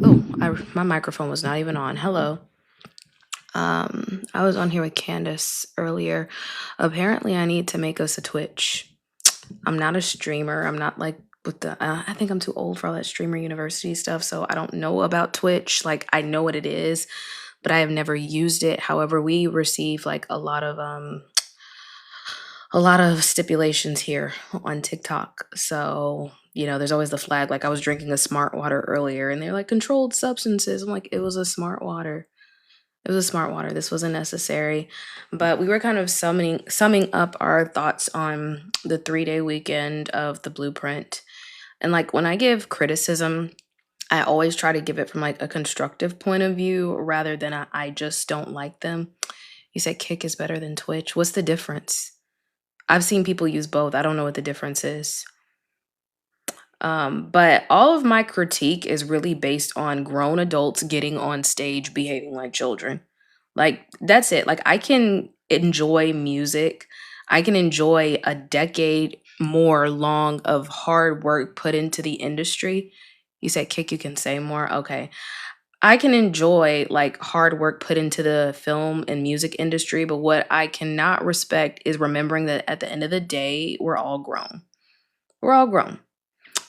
Oh, my microphone was not even on. Hello. I was on here with Candace earlier. Apparently, I need to make us a Twitch. I'm not a streamer. I'm not like with the. I think I'm too old for all that streamer university stuff, so I don't know about Twitch. Like I know what it is, but I have never used it. However, we receive like a lot of stipulations here on TikTok. So, there's always the flag. Like I was drinking a smart water earlier and they're like controlled substances. I'm like, it was a smart water. It was a smart water. This wasn't necessary. But we were kind of summing up our thoughts on the 3-day weekend of the blueprint. And like when I give criticism, I always try to give it from like a constructive point of view rather than I just don't like them. You said Kick is better than Twitch. What's the difference? I've seen people use both. I don't know what the difference is. But all of my critique is really based on grown adults getting on stage behaving like children. Like, that's it. Like, I can enjoy music. I can enjoy a decade more long of hard work put into the industry. You said Kick, you can say more. Okay. I can enjoy like hard work put into the film and music industry, but what I cannot respect is remembering that at the end of the day, we're all grown. We're all grown,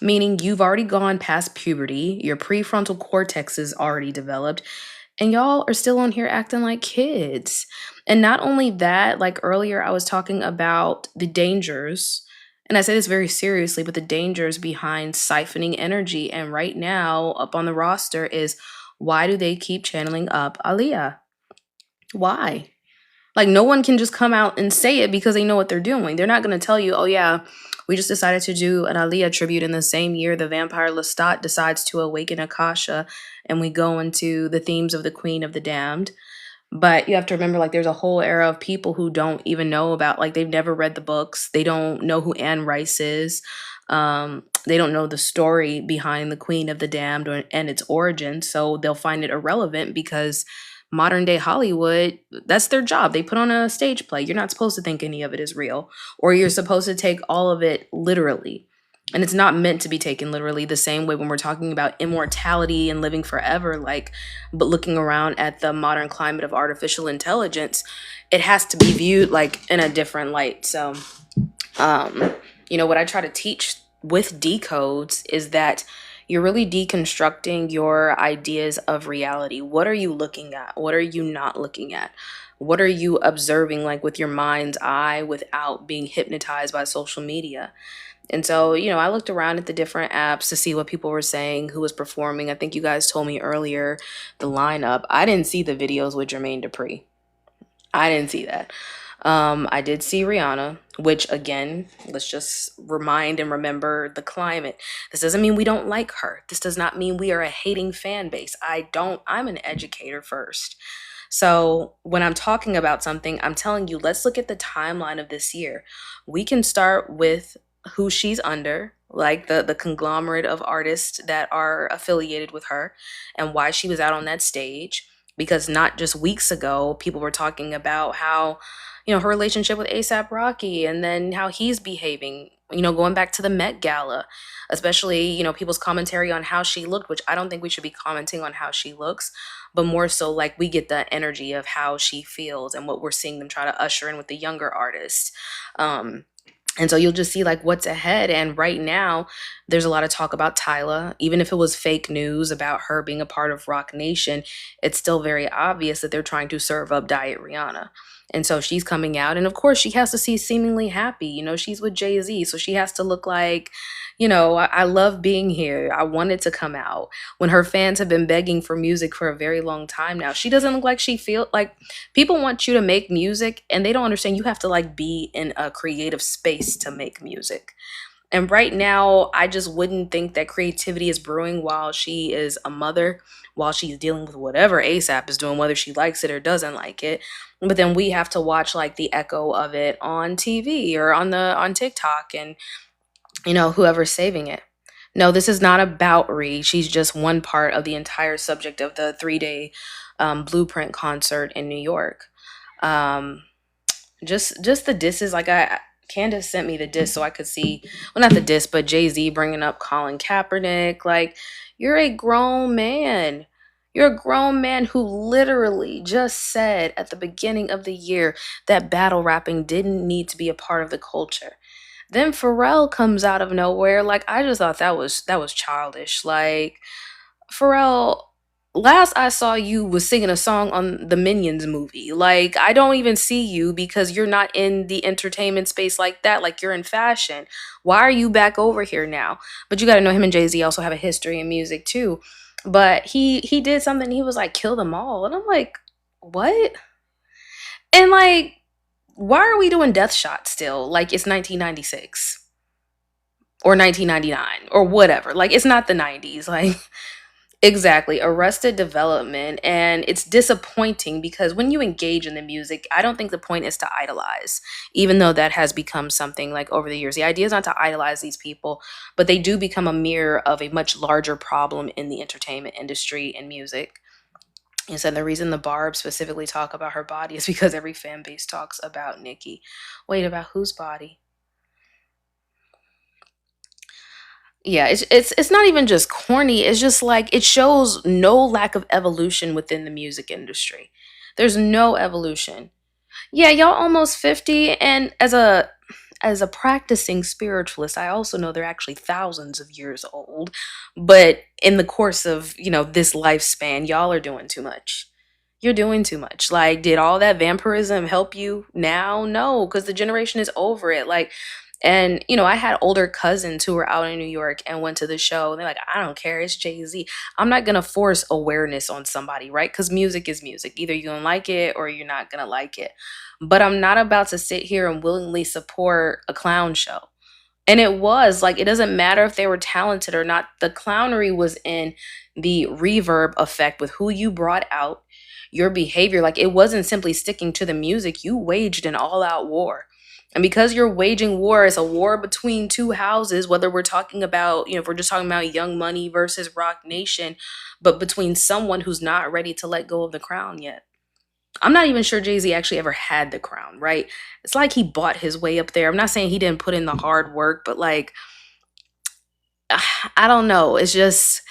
meaning you've already gone past puberty, your prefrontal cortex is already developed, and y'all are still on here acting like kids. And not only that, like earlier, I was talking about the dangers, and I say this very seriously, but the dangers behind siphoning energy. And right now, up on the roster is why do they keep channeling up Aaliyah? Why? Like no one can just come out and say it because they know what they're doing. They're not going to tell you, "Oh yeah, we just decided to do an Aaliyah tribute in the same year the vampire Lestat decides to awaken Akasha and we go into the themes of the Queen of the Damned." But you have to remember like there's a whole era of people who don't even know about like they've never read the books. They don't know who Anne Rice is. They don't know the story behind the Queen of the Damned and its origin, so they'll find it irrelevant because modern day Hollywood, that's their job. They put on a stage play. You're not supposed to think any of it is real, or you're supposed to take all of it literally. And it's not meant to be taken literally the same way when we're talking about immortality and living forever, like, but looking around at the modern climate of artificial intelligence, it has to be viewed like in a different light. So, um, what I try to teach with decodes is that you're really deconstructing your ideas of reality. What are you looking at? What are you not looking at? What are you observing, like with your mind's eye, without being hypnotized by social media? And so, I looked around at the different apps to see what people were saying, who was performing. I think you guys told me earlier the lineup. I didn't see the videos with Jermaine Dupri. I didn't see that. I did see Rihanna, which again, let's just remind and remember the climate. This doesn't mean we don't like her. This does not mean we are a hating fan base. I'm an educator first. So when I'm talking about something, I'm telling you, let's look at the timeline of this year. We can start with who she's under, like the conglomerate of artists that are affiliated with her and why she was out on that stage, because not just weeks ago people were talking about how her relationship with ASAP Rocky and then how he's behaving, going back to the Met Gala, especially people's commentary on how she looked, which I don't think we should be commenting on how she looks, but more so like we get the energy of how she feels and what we're seeing them try to usher in with the younger artists. And so you'll just see like what's ahead. And right now, there's a lot of talk about Tyla. Even if it was fake news about her being a part of Rock Nation, it's still very obvious that they're trying to serve up Diet Rihanna. And so she's coming out. And of course, she has to see seemingly happy. She's with Jay-Z. So she has to look like, I love being here. I wanted to come out. When her fans have been begging for music for a very long time now, she doesn't look like she feel like people want you to make music and they don't understand you have to like be in a creative space to make music. And right now, I just wouldn't think that creativity is brewing while she is a mother, while she's dealing with whatever ASAP is doing, whether she likes it or doesn't like it. But then we have to watch like the echo of it on TV or on TikTok and whoever's saving it. No, this is not about Ree. She's just one part of the entire subject of the 3-day Blueprint concert in New York. Um, just the disses, like Candace sent me the disc so I could see, well, not the disc, but Jay Z bringing up Colin Kaepernick. Like, you're a grown man. You're a grown man who literally just said at the beginning of the year that battle rapping didn't need to be a part of the culture. Then Pharrell comes out of nowhere. Like, I just thought that was childish. Like, Pharrell, last I saw you was singing a song on the Minions movie. Like, I don't even see you because you're not in the entertainment space like that. Like, you're in fashion. Why are you back over here now? But you got to know him and Jay Z also have a history in music too. But he did something. He was like, kill them all, and I'm like, what? And like, why are we doing Death Shot still? Like it's 1996 or 1999 or whatever. Like it's not the 90s. Like exactly, Arrested Development. And it's disappointing because when you engage in the music, I don't think the point is to idolize, even though that has become something like over the years. The idea is not to idolize these people, but they do become a mirror of a much larger problem in the entertainment industry and music. And so the reason the Barb specifically talk about her body is because every fan base talks about Nikki. Wait, about whose body? Yeah, it's not even just corny. It's just like it shows no lack of evolution within the music industry. There's no evolution. Yeah, y'all almost 50, and as a practicing spiritualist, I also know they're actually thousands of years old. But in the course of, this lifespan, y'all are doing too much. You're doing too much. Like, did all that vampirism help you now? No, because the generation is over it. Like, and I had older cousins who were out in New York and went to the show. And they're like, I don't care, it's Jay Z. I'm not gonna force awareness on somebody, right? Because music is music. Either you're gonna like it or you're not gonna like it. But I'm not about to sit here and willingly support a clown show. And it was like, it doesn't matter if they were talented or not. The clownery was in the reverb effect with who you brought out, your behavior. Like, it wasn't simply sticking to the music. You waged an all out war. And because you're waging war, it's a war between two houses, whether we're talking about, if we're just talking about Young Money versus Rock Nation, but between someone who's not ready to let go of the crown yet. I'm not even sure Jay Z actually ever had the crown, right? It's like he bought his way up there. I'm not saying he didn't put in the hard work, but like, I don't know. It's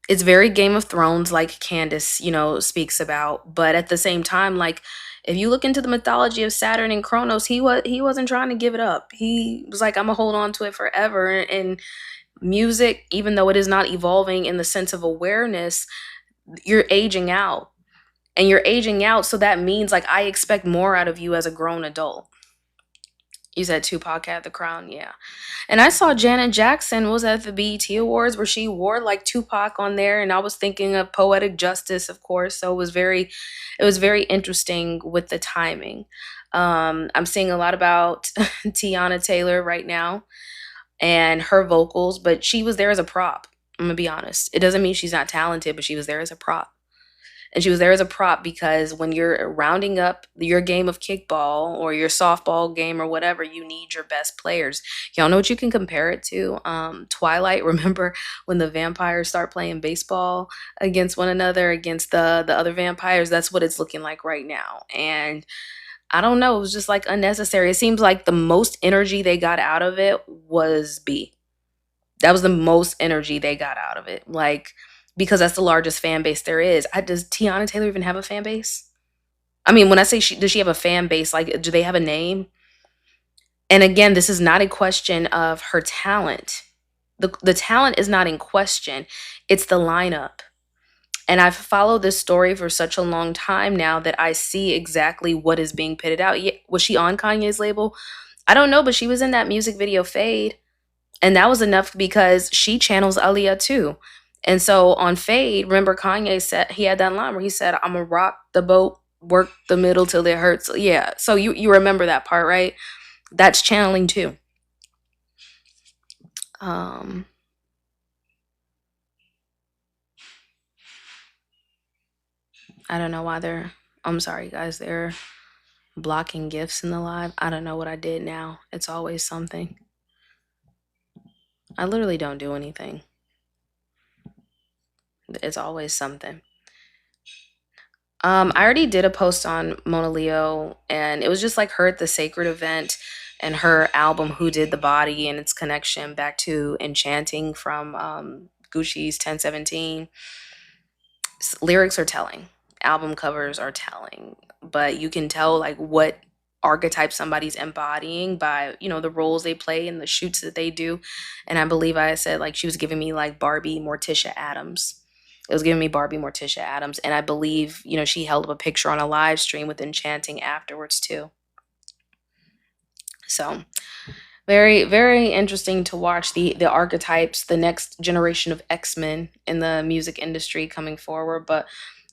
very Game of Thrones, like Candace, speaks about. But at the same time, like, if you look into the mythology of Saturn and Kronos, he wasn't trying to give it up. He was like, I'm gonna hold on to it forever. And music, even though it is not evolving in the sense of awareness, you're aging out. And you're aging out, so that means like I expect more out of you as a grown adult. You said Tupac had the crown, yeah. And I saw Janet Jackson was at the BET Awards where she wore like Tupac on there, and I was thinking of Poetic Justice, of course. So it was very interesting with the timing. I'm seeing a lot about Tiana Taylor right now and her vocals, but she was there as a prop. I'm gonna be honest. It doesn't mean she's not talented, but she was there as a prop. And she was there as a prop because when you're rounding up your game of kickball or your softball game or whatever, you need your best players. Y'all know what you can compare it to? Twilight. Remember when the vampires start playing baseball against one another, against the other vampires? That's what it's looking like right now. And I don't know. It was just like unnecessary. It seems like the most energy they got out of it was B. That was the most energy they got out of it. Like, because that's the largest fan base there is. Does Tiana Taylor even have a fan base? I mean, when I say does she have a fan base, like, do they have a name? And again, this is not a question of her talent. The talent is not in question. It's the lineup. And I've followed this story for such a long time now that I see exactly what is being pitted out. Was she on Kanye's label? I don't know, but she was in that music video Fade. And that was enough because she channels Aaliyah too. And so on Fade, remember Kanye said he had that line where he said, I'm gonna rock the boat, work the middle till it hurts. Yeah. So you remember that part, right? That's channeling too. Um, I don't know why I'm sorry guys, they're blocking gifts in the live. I don't know what I did now. It's always something. I literally don't do anything. It's always something. I already did a post on Mona Leo, and it was just like her at the sacred event. and her album Who Did the Body and its connection back to Enchanting from Gucci's 1017. Lyrics are telling, album covers are telling, but you can tell like what archetype somebody's embodying by, the roles they play and the shoots that they do. And I believe I said like she was giving me like Barbie Morticia Adams. It was giving me Barbie Morticia Adams. And I believe, she held up a picture on a live stream with Enchanting afterwards too. So very, very interesting to watch the archetypes, the next generation of X-Men in the music industry coming forward. But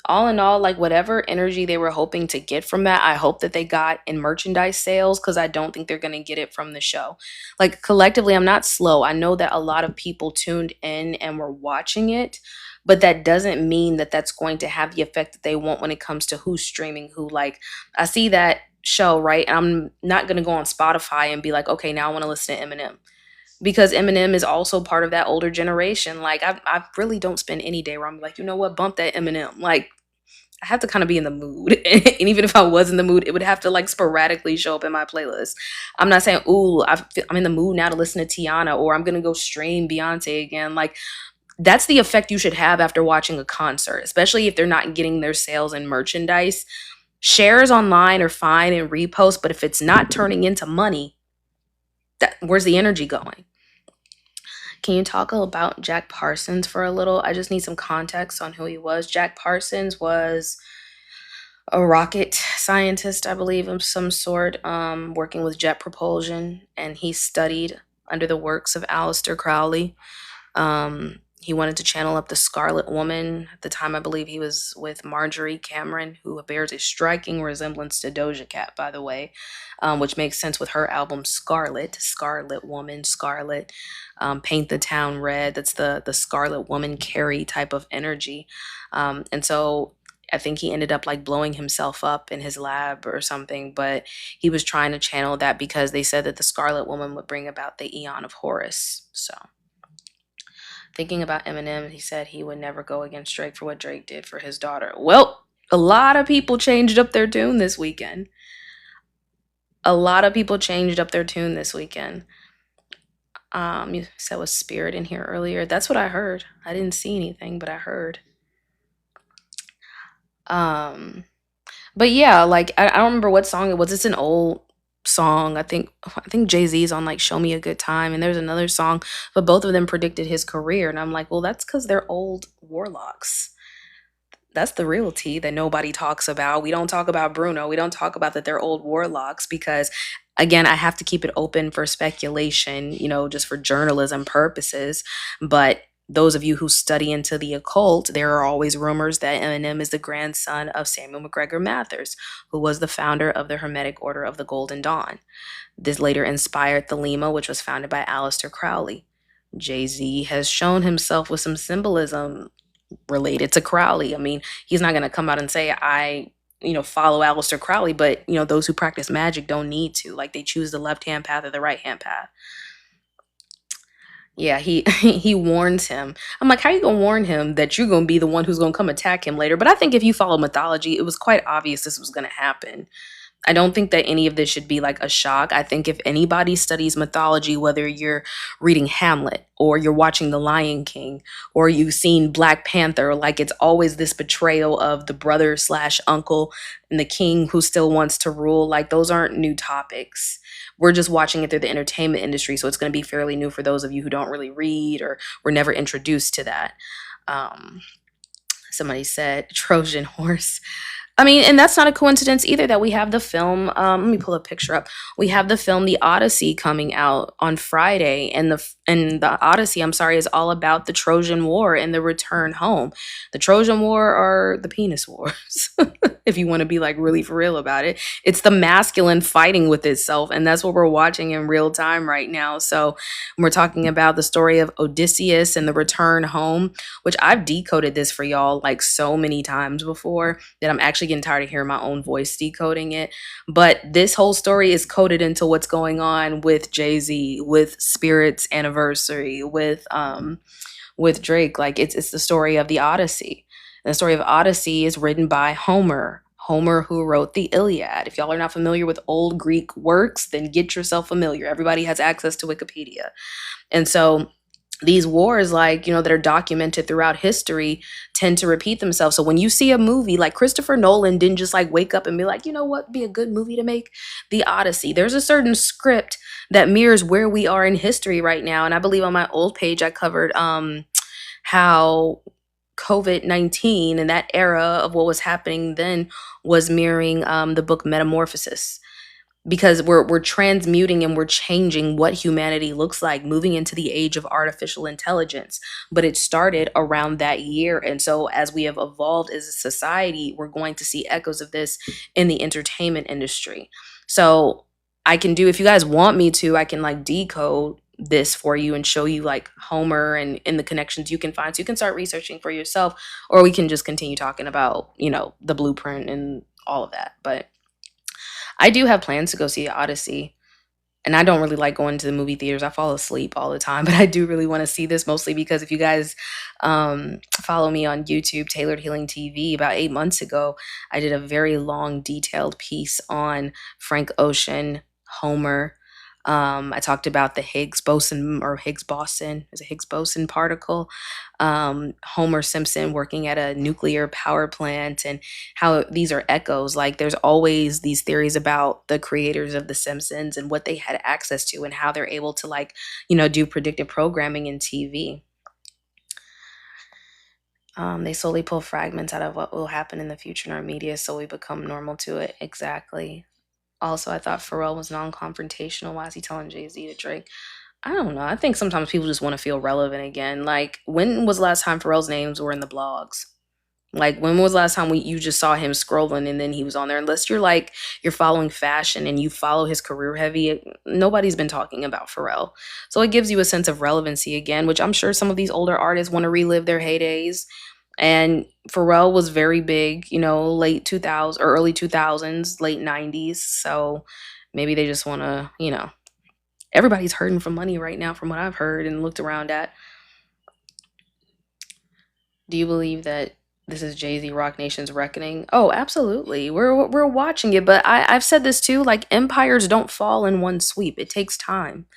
all in all, like whatever energy they were hoping to get from that, I hope that they got in merchandise sales, because I don't think they're going to get it from the show. Like collectively, I'm not slow. I know that a lot of people tuned in and were watching it, but that doesn't mean that that's going to have the effect that they want when it comes to who's streaming who. Like I see that show, right? And I'm not going to go on Spotify and be like, okay, now I want to listen to Eminem, because Eminem is also part of that older generation. Like I really don't spend any day where I'm like, you know what, bump that Eminem. Like I have to kind of be in the mood. And even if I was in the mood, it would have to like sporadically show up in my playlist. I'm not saying, ooh, I'm in the mood now to listen to Tiana, or I'm going to go stream Beyonce again. Like that's the effect you should have after watching a concert, especially if they're not getting their sales and merchandise. Shares online are fine and repost, but if it's not turning into money, where's the energy going? Can you talk about Jack Parsons for a little? I just need some context on who he was. Jack Parsons was a rocket scientist, I believe, of some sort, working with jet propulsion, and he studied under the works of Aleister Crowley. He wanted to channel up the Scarlet Woman. At the time, I believe he was with Marjorie Cameron, who bears a striking resemblance to Doja Cat, by the way, which makes sense with her album Scarlet, Scarlet Woman, Scarlet, Paint the Town Red. That's the Scarlet Woman Carrie type of energy. And so I think he ended up like blowing himself up in his lab or something, but he was trying to channel that because they said that the Scarlet Woman would bring about the Eon of Horus. So thinking about Eminem, he said he would never go against Drake for what Drake did for his daughter. Well, a lot of people changed up their tune this weekend. A lot of people changed up their tune this weekend. You said was Spirit in here earlier. That's what I heard. I didn't see anything, but I heard. But yeah, like I don't remember what song it was. It's an old song. I think Jay-Z's on like Show Me a Good Time, and there's another song, but both of them predicted his career, and I'm like, well, that's because they're old warlocks. That's the real tea that nobody talks about. We don't talk about Bruno. We don't talk about that they're old warlocks because, again, I have to keep it open for speculation, just for journalism purposes. But those of you who study into the occult, there are always rumors that Eminem is the grandson of Samuel McGregor Mathers, who was the founder of the Hermetic Order of the Golden Dawn. This later inspired Thelema, which was founded by Aleister Crowley. Jay-Z has shown himself with some symbolism related to Crowley. I mean, he's not going to come out and say, I follow Aleister Crowley, but, those who practice magic don't need to. Like, they choose the left-hand path or the right-hand path. Yeah, he he warns him. I'm like, how you gonna warn him that you're gonna be the one who's gonna come attack him later? But I think if you follow mythology, it was quite obvious this was gonna happen. I don't think that any of this should be like a shock. I think if anybody studies mythology, whether you're reading Hamlet or you're watching The Lion King or you've seen Black Panther, like it's always this betrayal of the brother slash uncle and the king who still wants to rule. Like those aren't new topics. We're just watching it through the entertainment industry. So it's going to be fairly new for those of you who don't really read or were never introduced to that. Um, Somebody said Trojan horse. I mean, and that's not a coincidence either that we have the film. Let me pull a picture up. We have the film The Odyssey coming out on Friday, and the Odyssey, I'm sorry, is all about the Trojan War and the return home. The Trojan War are the penis wars, if you want to be like really for real about it. It's the masculine fighting with itself, and that's what we're watching in real time right now. So we're talking about the story of Odysseus and the return home, which I've decoded this for y'all like so many times before that I'm actually getting tired of hearing my own voice decoding it. But this whole story is coded into what's going on with Jay-Z, with Spirit's anniversary, with Drake. Like it's the story of the Odyssey. And the story of Odyssey is written by Homer. Homer, who wrote the Iliad. If y'all are not familiar with old Greek works, then get yourself familiar. Everybody has access to Wikipedia. And so these wars, like, that are documented throughout history tend to repeat themselves. So when you see a movie, like, Christopher Nolan didn't just like wake up and be like, you know what, be a good movie to make? The Odyssey. There's a certain script that mirrors where we are in history right now. And I believe on my old page I covered how COVID-19 and that era of what was happening then was mirroring the book Metamorphosis, because we're transmuting and we're changing what humanity looks like, moving into the age of artificial intelligence. But it started around that year, and so as we have evolved as a society, we're going to see echoes of this in the entertainment industry. So I can do, if you guys want me to, I can like decode this for you and show you like Homer and the connections you can find, so you can start researching for yourself, or we can just continue talking about the blueprint and all of that. But I do have plans to go see Odyssey. And I don't really like going to the movie theaters. I fall asleep all the time, but I do really want to see this, mostly because if you guys follow me on YouTube, Tailored Healing TV, about 8 months ago, I did a very long, detailed piece on Frank Ocean, Homer. I talked about the Higgs boson, or Higgs boson, is a Higgs boson particle. Homer Simpson working at a nuclear power plant, and how these are echoes. Like, there's always these theories about the creators of The Simpsons and what they had access to and how they're able to, like, do predictive programming in TV. They slowly pull fragments out of what will happen in the future in our media, so we become normal to it. Exactly. Also, I thought Pharrell was non-confrontational. Why is he telling Jay-Z to drink? I don't know. I think sometimes people just want to feel relevant again. Like, when was the last time Pharrell's names were in the blogs? Like, when was the last time you just saw him scrolling and then he was on there? Unless you're like, you're following fashion and you follow his career heavy, nobody's been talking about Pharrell. So it gives you a sense of relevancy again, which I'm sure some of these older artists want to relive their heydays. And Pharrell was very big, late 2000s or early 2000s, late 90s. So maybe they just want to, everybody's hurting for money right now, from what I've heard and looked around at. Do you believe that this is Jay-Z Rock Nation's reckoning? Oh, absolutely. We're watching it, but I've said this too. Like, empires don't fall in one sweep. It takes time.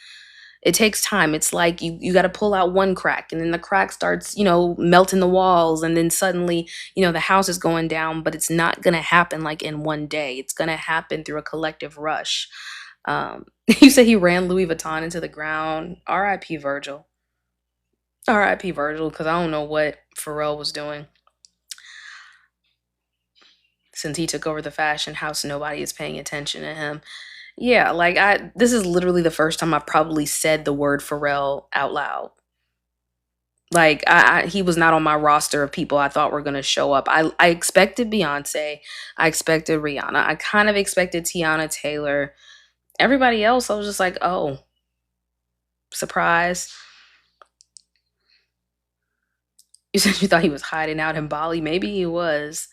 It takes time. It's like you got to pull out one crack, and then the crack starts, melting the walls, and then suddenly, the house is going down. But it's not gonna happen like in one day. It's gonna happen through a collective rush. You said he ran Louis Vuitton into the ground. R.I.P. Virgil. R.I.P. Virgil, because I don't know what Pharrell was doing. Since he took over the fashion house, nobody is paying attention to him. Yeah, like, this is literally the first time I've probably said the word Pharrell out loud. Like, he was not on my roster of people I thought were gonna show up. I expected Beyonce, I expected Rihanna, I kind of expected Tiana Taylor. Everybody else, I was just like, oh, surprise. You said you thought he was hiding out in Bali. Maybe he was.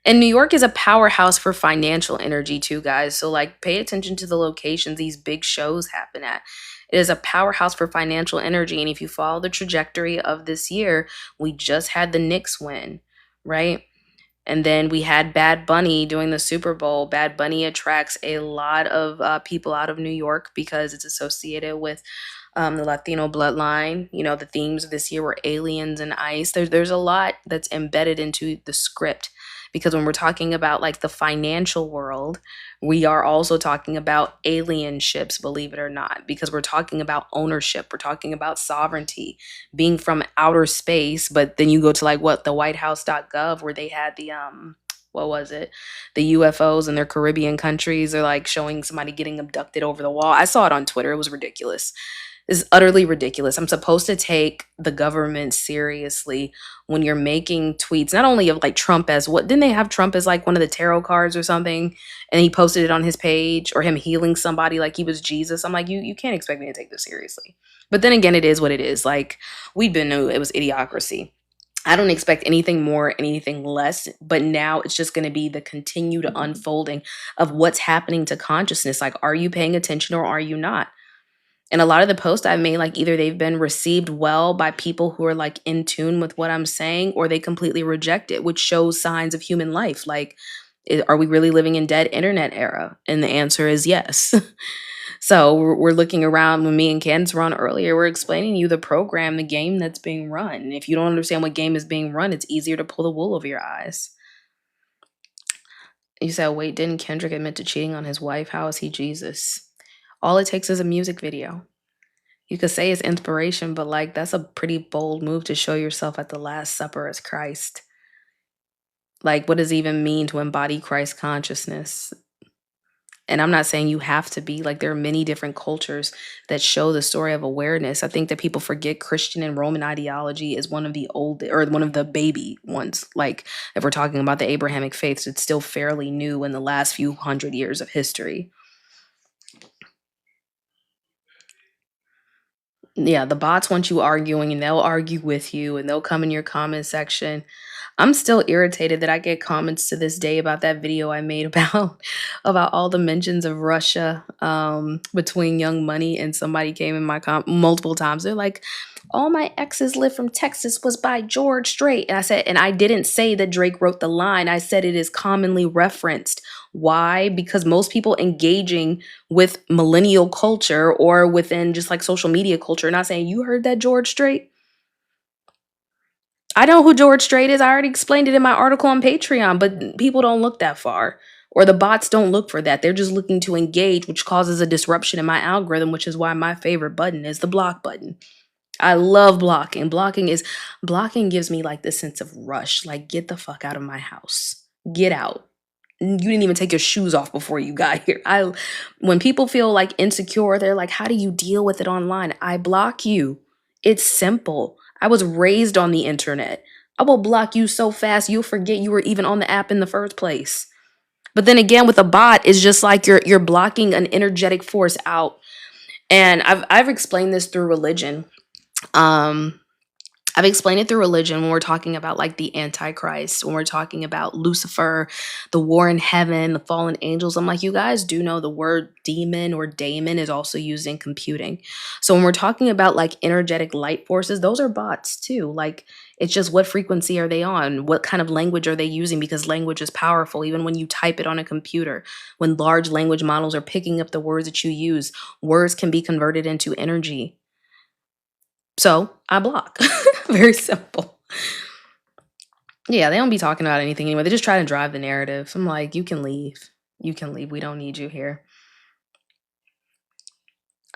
And New York is a powerhouse for financial energy too, guys. So, like, pay attention to the locations these big shows happen at. It is a powerhouse for financial energy. And if you follow the trajectory of this year, we just had the Knicks win, right? And then we had Bad Bunny doing the Super Bowl. Bad Bunny attracts a lot of people out of New York because it's associated with the Latino bloodline. The themes of this year were aliens and ice. There's a lot that's embedded into the script, because when we're talking about like the financial world, we are also talking about alien ships, believe it or not, because we're talking about ownership. We're talking about sovereignty, being from outer space. But then you go to like what, the whitehouse.gov, where they had the what was it? The UFOs in their Caribbean countries are like showing somebody getting abducted over the wall. I saw it on Twitter. It was ridiculous. Is utterly ridiculous. I'm supposed to take the government seriously when you're making tweets, not only of like Trump as what, didn't they have Trump as like one of the tarot cards or something? And he posted it on his page, or him healing somebody like he was Jesus. I'm like, you can't expect me to take this seriously. But then again, it is what it is. Like, we've been knew it was idiocracy. I don't expect anything more, anything less, but now it's just going to be the continued unfolding of what's happening to consciousness. Like, are you paying attention or are you not? And a lot of the posts I've made, like, either they've been received well by people who are like in tune with what I'm saying, or they completely reject it, which shows signs of human life. Like, Are we really living in dead internet era? And the answer is yes. So we're looking around. When me and Candace were on earlier, we're explaining to you the program, the game that's being run. If you don't understand what game is being run, it's easier to pull the wool over your eyes. You said, wait, didn't Kendrick admit to cheating on his wife? How is he Jesus? All it takes is a music video. You could say it's inspiration, but like that's a pretty bold move to show yourself at the Last Supper as Christ. Like, what does it even mean to embody Christ consciousness? And I'm not saying you have to be like, there are many different cultures that show the story of awareness. I think that people forget Christian and Roman ideology is one of the old, or one of the baby ones. Like, if we're talking about the Abrahamic faiths, it's still fairly new in the last few hundred years of history. Yeah, the bots want you arguing, and they'll argue with you, and they'll come in your comment section. I'm still irritated that I get comments to this day about that video I made about about all the mentions of Russia, between Young Money, and somebody came in my multiple times. They're like, "All my exes live from Texas was by George Strait," and I said, and I didn't say that Drake wrote the line. I said it is commonly referenced. Why? Because most people engaging with millennial culture or within just like social media culture are not saying, "You heard that George Strait?" I know who George Strait is. I already explained it in my article on Patreon, but people don't look that far. Or the bots don't look for that. They're just looking to engage, which causes a disruption in my algorithm, which is why my favorite button is the block button. I love blocking. Blocking gives me like this sense of rush. Like, get the fuck out of my house. Get out. You didn't even take your shoes off before you got here. I When people feel like insecure, they're like, "How do you deal with it online?" I block you. It's simple. I was raised on the internet. I will block you so fast you'll forget you were even on the app in the first place. But then again, with a bot, it's just like you're blocking an energetic force out. And I've explained this through religion. Um I've explained it through religion when we're talking about like the Antichrist, when we're talking about Lucifer, the war in heaven, the fallen angels. I'm like, you guys do know the word demon or daemon is also used in computing. So when we're talking about like energetic light forces, those are bots too. Like, it's just what frequency are they on? What kind of language are they using? Because language is powerful, even when you type it on a computer. When large language models are picking up the words that you use, words can be converted into energy. So I block. Very simple. Yeah, they don't be talking about anything anyway. They just try to drive the narrative. I'm like, you can leave. You can leave. We don't need you here.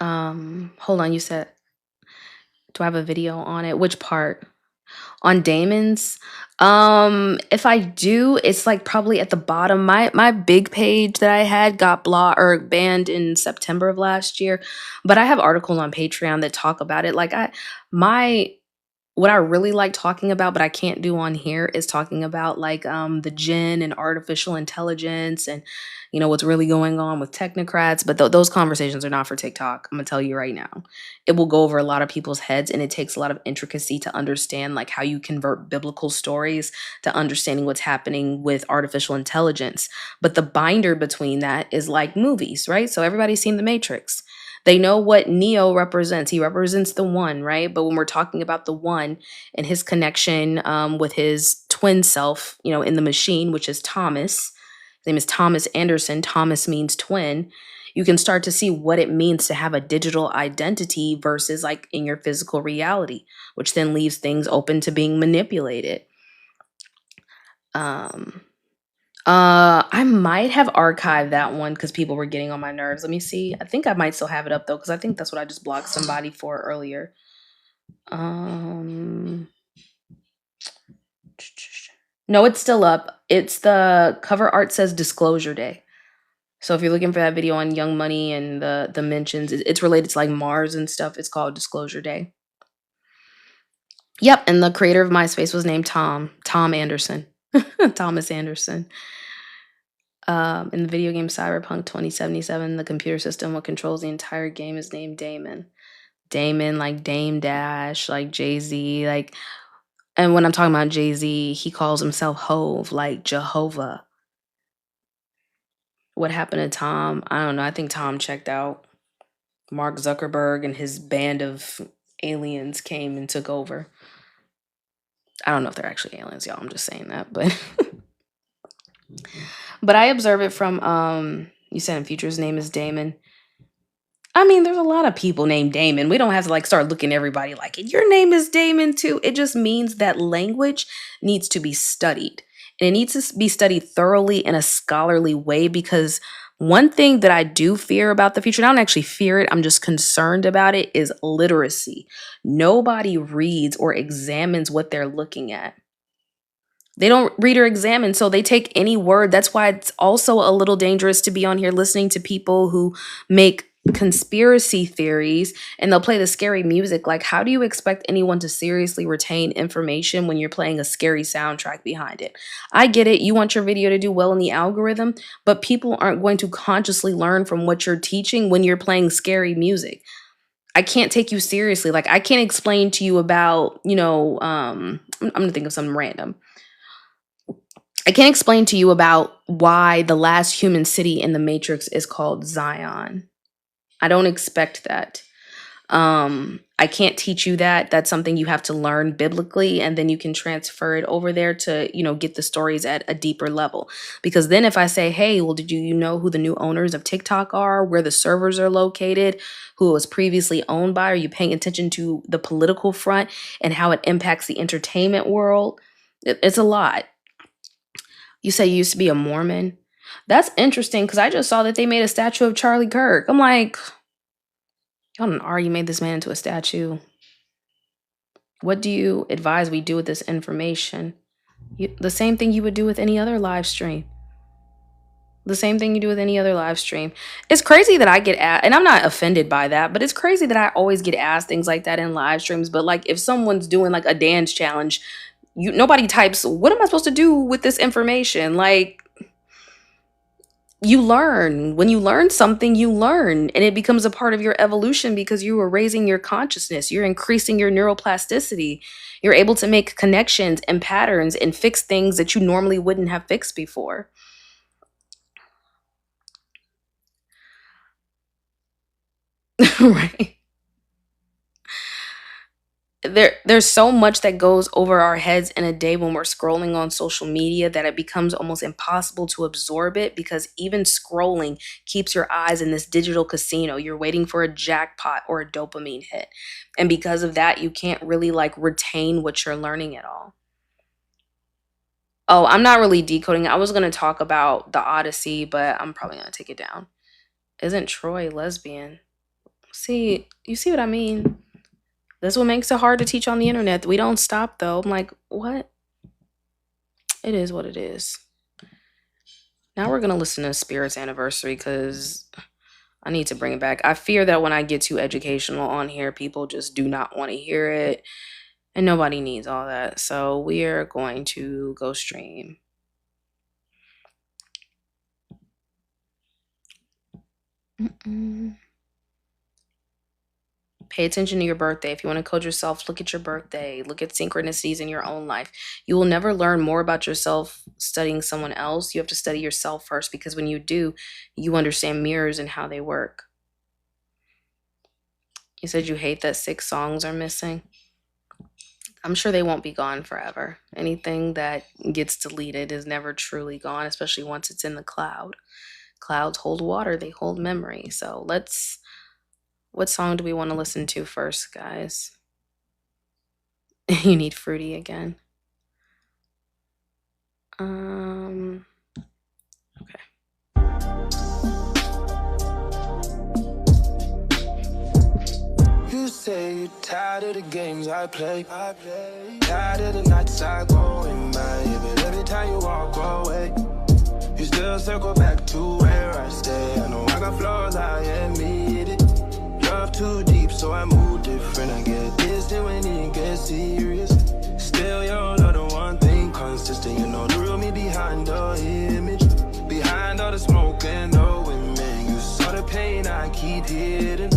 Hold on. You said, do I have a video on it? Which part? On Damon's? If I do, it's like probably at the bottom. My big page that I had got blocked or banned in September of last year, but I have articles on Patreon that talk about it. Like, my what I really like talking about, but I can't do on here, is talking about like the gen and artificial intelligence, and what's really going on with technocrats. But those conversations are not for TikTok. I'm gonna tell you right now. It will go over a lot of people's heads, and it takes a lot of intricacy to understand like how you convert biblical stories to understanding what's happening with artificial intelligence. But the binder between that is like movies, right? So everybody's seen The Matrix. They know what Neo represents. He represents the one, right? But when we're talking about the one and his connection with his twin self, in the machine, which is Thomas, his name is Thomas Anderson. Thomas means twin. You can start to see what it means to have a digital identity versus like in your physical reality, which then leaves things open to being manipulated. Um, I might have archived that one because people were getting on my nerves. Let me see. I think I might still have it up though, because I think that's what I just blocked somebody for earlier. Um, no, it's still up. It's the cover art says Disclosure Day. So if you're looking for that video on Young Money and the mentions, it's related to like Mars and stuff. It's called Disclosure Day. Yep, and the creator of MySpace was named Tom Anderson, Thomas Anderson. In the video game Cyberpunk 2077, the computer system what controls the entire game is named Damon. Damon, like Dame Dash, like Jay-Z, like, and when I'm talking about Jay-Z, he calls himself Hove, like Jehovah. What happened to Tom? I don't know. I think Tom checked out. Mark Zuckerberg and his band of aliens came and took over. I don't know if they're actually aliens, y'all. I'm just saying that, but But I observe it from you said in Future's name is Damon. I mean, there's a lot of people named Damon. We don't have to like start looking at everybody like your name is Damon too. It just means that language needs to be studied. And it needs to be studied thoroughly in a scholarly way because one thing that I do fear about the future, and I don't actually fear it, I'm just concerned about it, is literacy. Nobody reads or examines what they're looking at. They don't read or examine, so they take any word. That's why it's also a little dangerous to be on here listening to people who make conspiracy theories and they'll play the scary music. Like, how do you expect anyone to seriously retain information when you're playing a scary soundtrack behind it? I get it. You want your video to do well in the algorithm, but people aren't going to consciously learn from what you're teaching when you're playing scary music. I can't take you seriously. Like, I can't explain to you about, I'm going to think of something random. I can't explain to you about why the last human city in the Matrix is called Zion. I don't expect that. I can't teach you that. That's something you have to learn biblically, and then you can transfer it over there to, get the stories at a deeper level. Because then if I say, hey, well, did you know who the new owners of TikTok are, where the servers are located, who it was previously owned by? Are you paying attention to the political front and how it impacts the entertainment world? It's a lot. You say you used to be a Mormon. That's interesting because I just saw that they made a statue of Charlie Kirk. I'm like, y'all don't know, you made this man into a statue. What do you advise we do with this information? The same thing you would do with any other live stream. The same thing you do with any other live stream. It's crazy that I get asked, and I'm not offended by that, but it's crazy that I always get asked things like that in live streams. But like if someone's doing like a dance challenge, nobody types, what am I supposed to do with this information? Like, you learn. When you learn something, you learn, and it becomes a part of your evolution because you are raising your consciousness. You're increasing your neuroplasticity. You're able to make connections and patterns and fix things that you normally wouldn't have fixed before. Right. There's so much that goes over our heads in a day when we're scrolling on social media that it becomes almost impossible to absorb it because even scrolling keeps your eyes in this digital casino. You're waiting for a jackpot or a dopamine hit. And because of that, you can't really like retain what you're learning at all. Oh, I'm not really decoding. I was going to talk about the Odyssey, but I'm probably going to take it down. Isn't Troy lesbian? See, you see what I mean? That's what makes it hard to teach on the internet. We don't stop though. I'm like, what? It is what it is. Now we're gonna listen to Spirit's Anniversary because I need to bring it back. I fear that when I get too educational on here, people just do not want to hear it. And nobody needs all that. So we are going to go stream. Pay attention to your birthday. If you want to code yourself, look at your birthday. Look at synchronicities in your own life. You will never learn more about yourself studying someone else. You have to study yourself first because when you do, you understand mirrors and how they work. You said you hate that 6 songs are missing. I'm sure they won't be gone forever. Anything that gets deleted is never truly gone, especially once it's in the cloud. Clouds hold water, they hold memory. So what song do we want to listen to first, guys? You need Fruity again. Okay. You say you're tired of the games I play. Tired of the nights I go in my, but every time you walk away, you still circle back to where I stay. I know I got flaws, I admit it. Love too deep, so I move different. I get distant when it gets serious. Still, you're not the one thing consistent. You know the real me behind the image. Behind all the smoke and the women. You saw the pain I keep hidden.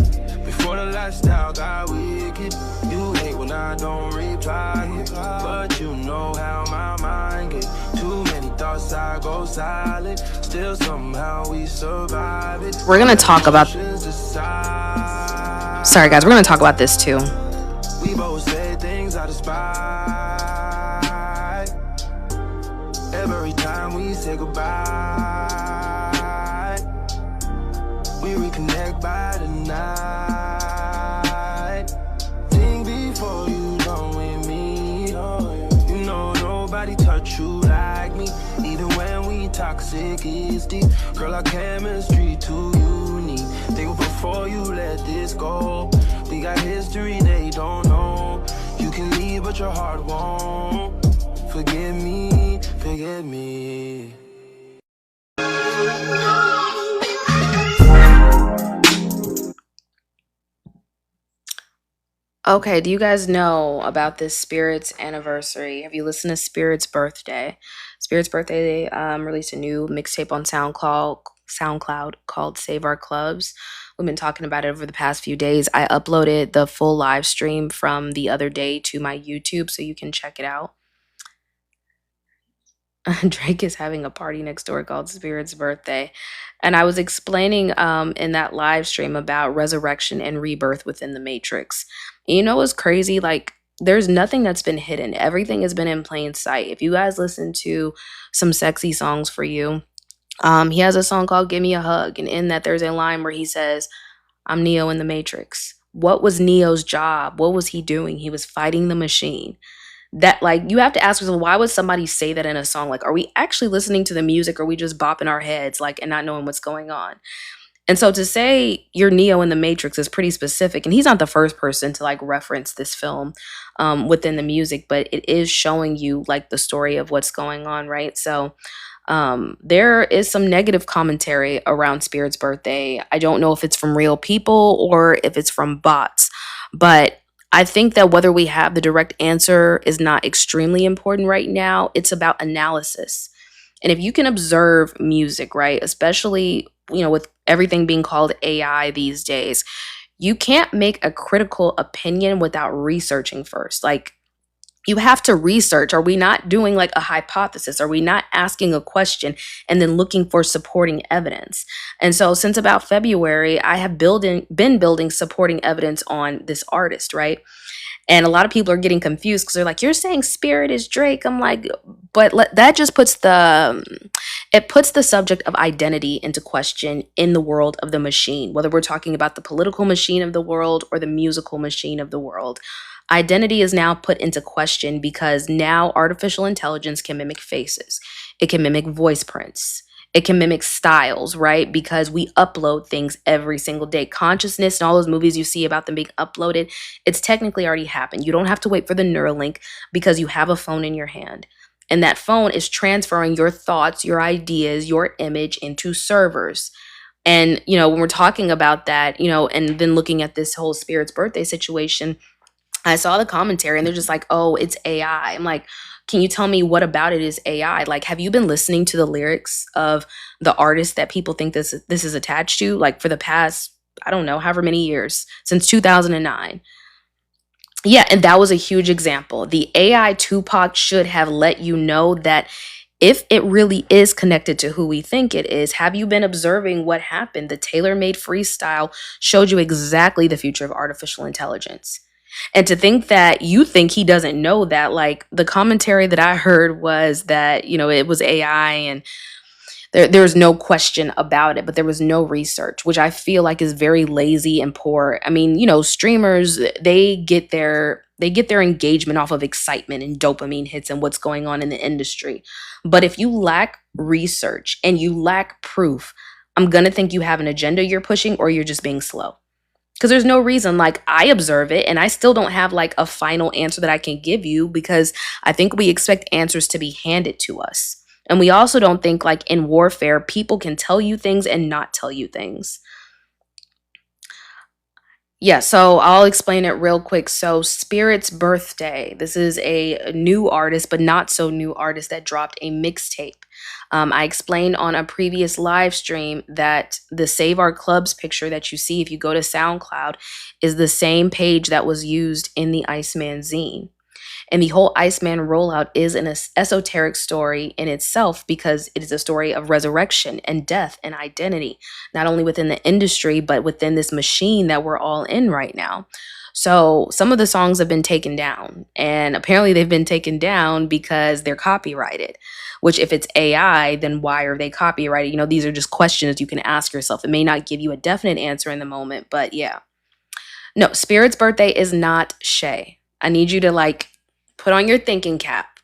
Before the lifestyle got wicked. You hate when I don't reply. But you know how my mind gets. Too many thoughts, I go silent. Still somehow we survive it. We're gonna talk about... Sorry guys, we're gonna talk about this too. We both say things out of spite. every time we say goodbye. We reconnect by the night. Think before you done with me. You know nobody touch you like me. Even when we toxic, it's deep. Girl, our chemistry too unique. Think before you let this go. We got history they don't know. You can leave, but your heart won't. Forgive me, forgive me. Okay, do you guys know about this Spirit's anniversary? Have you listened to Spirit's birthday? Spirit's birthday released a new mixtape on SoundCloud called Save Our Clubs. We've been talking about it over the past few days. I uploaded the full live stream from the other day to my YouTube so you can check it out. Drake is having a party next door called Spirit's Birthday. And I was explaining in that live stream about resurrection and rebirth within the Matrix. And you know what's crazy? Like, there's nothing that's been hidden. Everything has been in plain sight. If you guys listen to some sexy songs for you, he has a song called Give Me a Hug. And in that, there's a line where he says, I'm Neo in the Matrix. What was Neo's job? What was he doing? He was fighting the machine. That, like, you have to ask yourself, why would somebody say that in a song? Like, are we actually listening to the music, or are we just bopping our heads, like, and not knowing what's going on? And so to say you're Neo in the Matrix is pretty specific, and he's not the first person to like reference this film within the music, but it is showing you like the story of what's going on, right? So there is some negative commentary around Spirit's birthday. I don't know if it's from real people or if it's from bots, but I think that whether we have the direct answer is not extremely important right now. It's about analysis. And if you can observe music, right, especially, you know, with everything being called AI these days, you can't make a critical opinion without researching first. Like, you have to research. Are we not doing like a hypothesis? Are we not asking a question and then looking for supporting evidence? And so since about February, I have been building supporting evidence on this artist, right? And a lot of people are getting confused because they're like, "You're saying Spirit is Drake." I'm like, but that just puts it puts the subject of identity into question in the world of the machine, whether we're talking about the political machine of the world or the musical machine of the world. Identity is now put into question because now artificial intelligence can mimic faces. It can mimic voice prints. It can mimic styles, right? Because we upload things every single day. Consciousness and all those movies you see about them being uploaded, it's technically already happened. You don't have to wait for the Neuralink because you have a phone in your hand. And that phone is transferring your thoughts, your ideas, your image into servers. And, you know, when we're talking about that, you know, and then looking at this whole Spirit's birthday situation, I saw the commentary and they're just like, "Oh, it's AI." I'm like, can you tell me what about it is AI? Like, have you been listening to the lyrics of the artist that people think this is attached to? Like, for the past, I don't know, however many years, since 2009. Yeah, and that was a huge example. The AI Tupac should have let you know that if it really is connected to who we think it is, have you been observing what happened? The tailor-made freestyle showed you exactly the future of artificial intelligence. And to think that you think he doesn't know that, like, the commentary that I heard was that, you know, it was AI and there's no question about it, but there was no research, which I feel like is very lazy and poor. I mean, you know, streamers, they get their engagement off of excitement and dopamine hits and what's going on in the industry. But if you lack research and you lack proof, I'm gonna think you have an agenda you're pushing or you're just being slow. Because there's no reason, like, I observe it and I still don't have like a final answer that I can give you because I think we expect answers to be handed to us. And we also don't think, like, in warfare, people can tell you things and not tell you things. Yeah, so I'll explain it real quick. So, Spirit's Birthday. This is a new artist, but not so new artist that dropped a mixtape. I explained on a previous live stream that the Save Our Clubs picture that you see if you go to SoundCloud is the same page that was used in the Iceman zine. And the whole Iceman rollout is an esoteric story in itself because it is a story of resurrection and death and identity, not only within the industry, but within this machine that we're all in right now. So some of the songs have been taken down, and apparently they've been taken down because they're copyrighted. Which, if it's AI, then why are they copyrighted? These are just questions you can ask yourself. It may not give you a definite answer in the moment, but yeah. No, Spirit's birthday is not Shay. I need you to put on your thinking cap.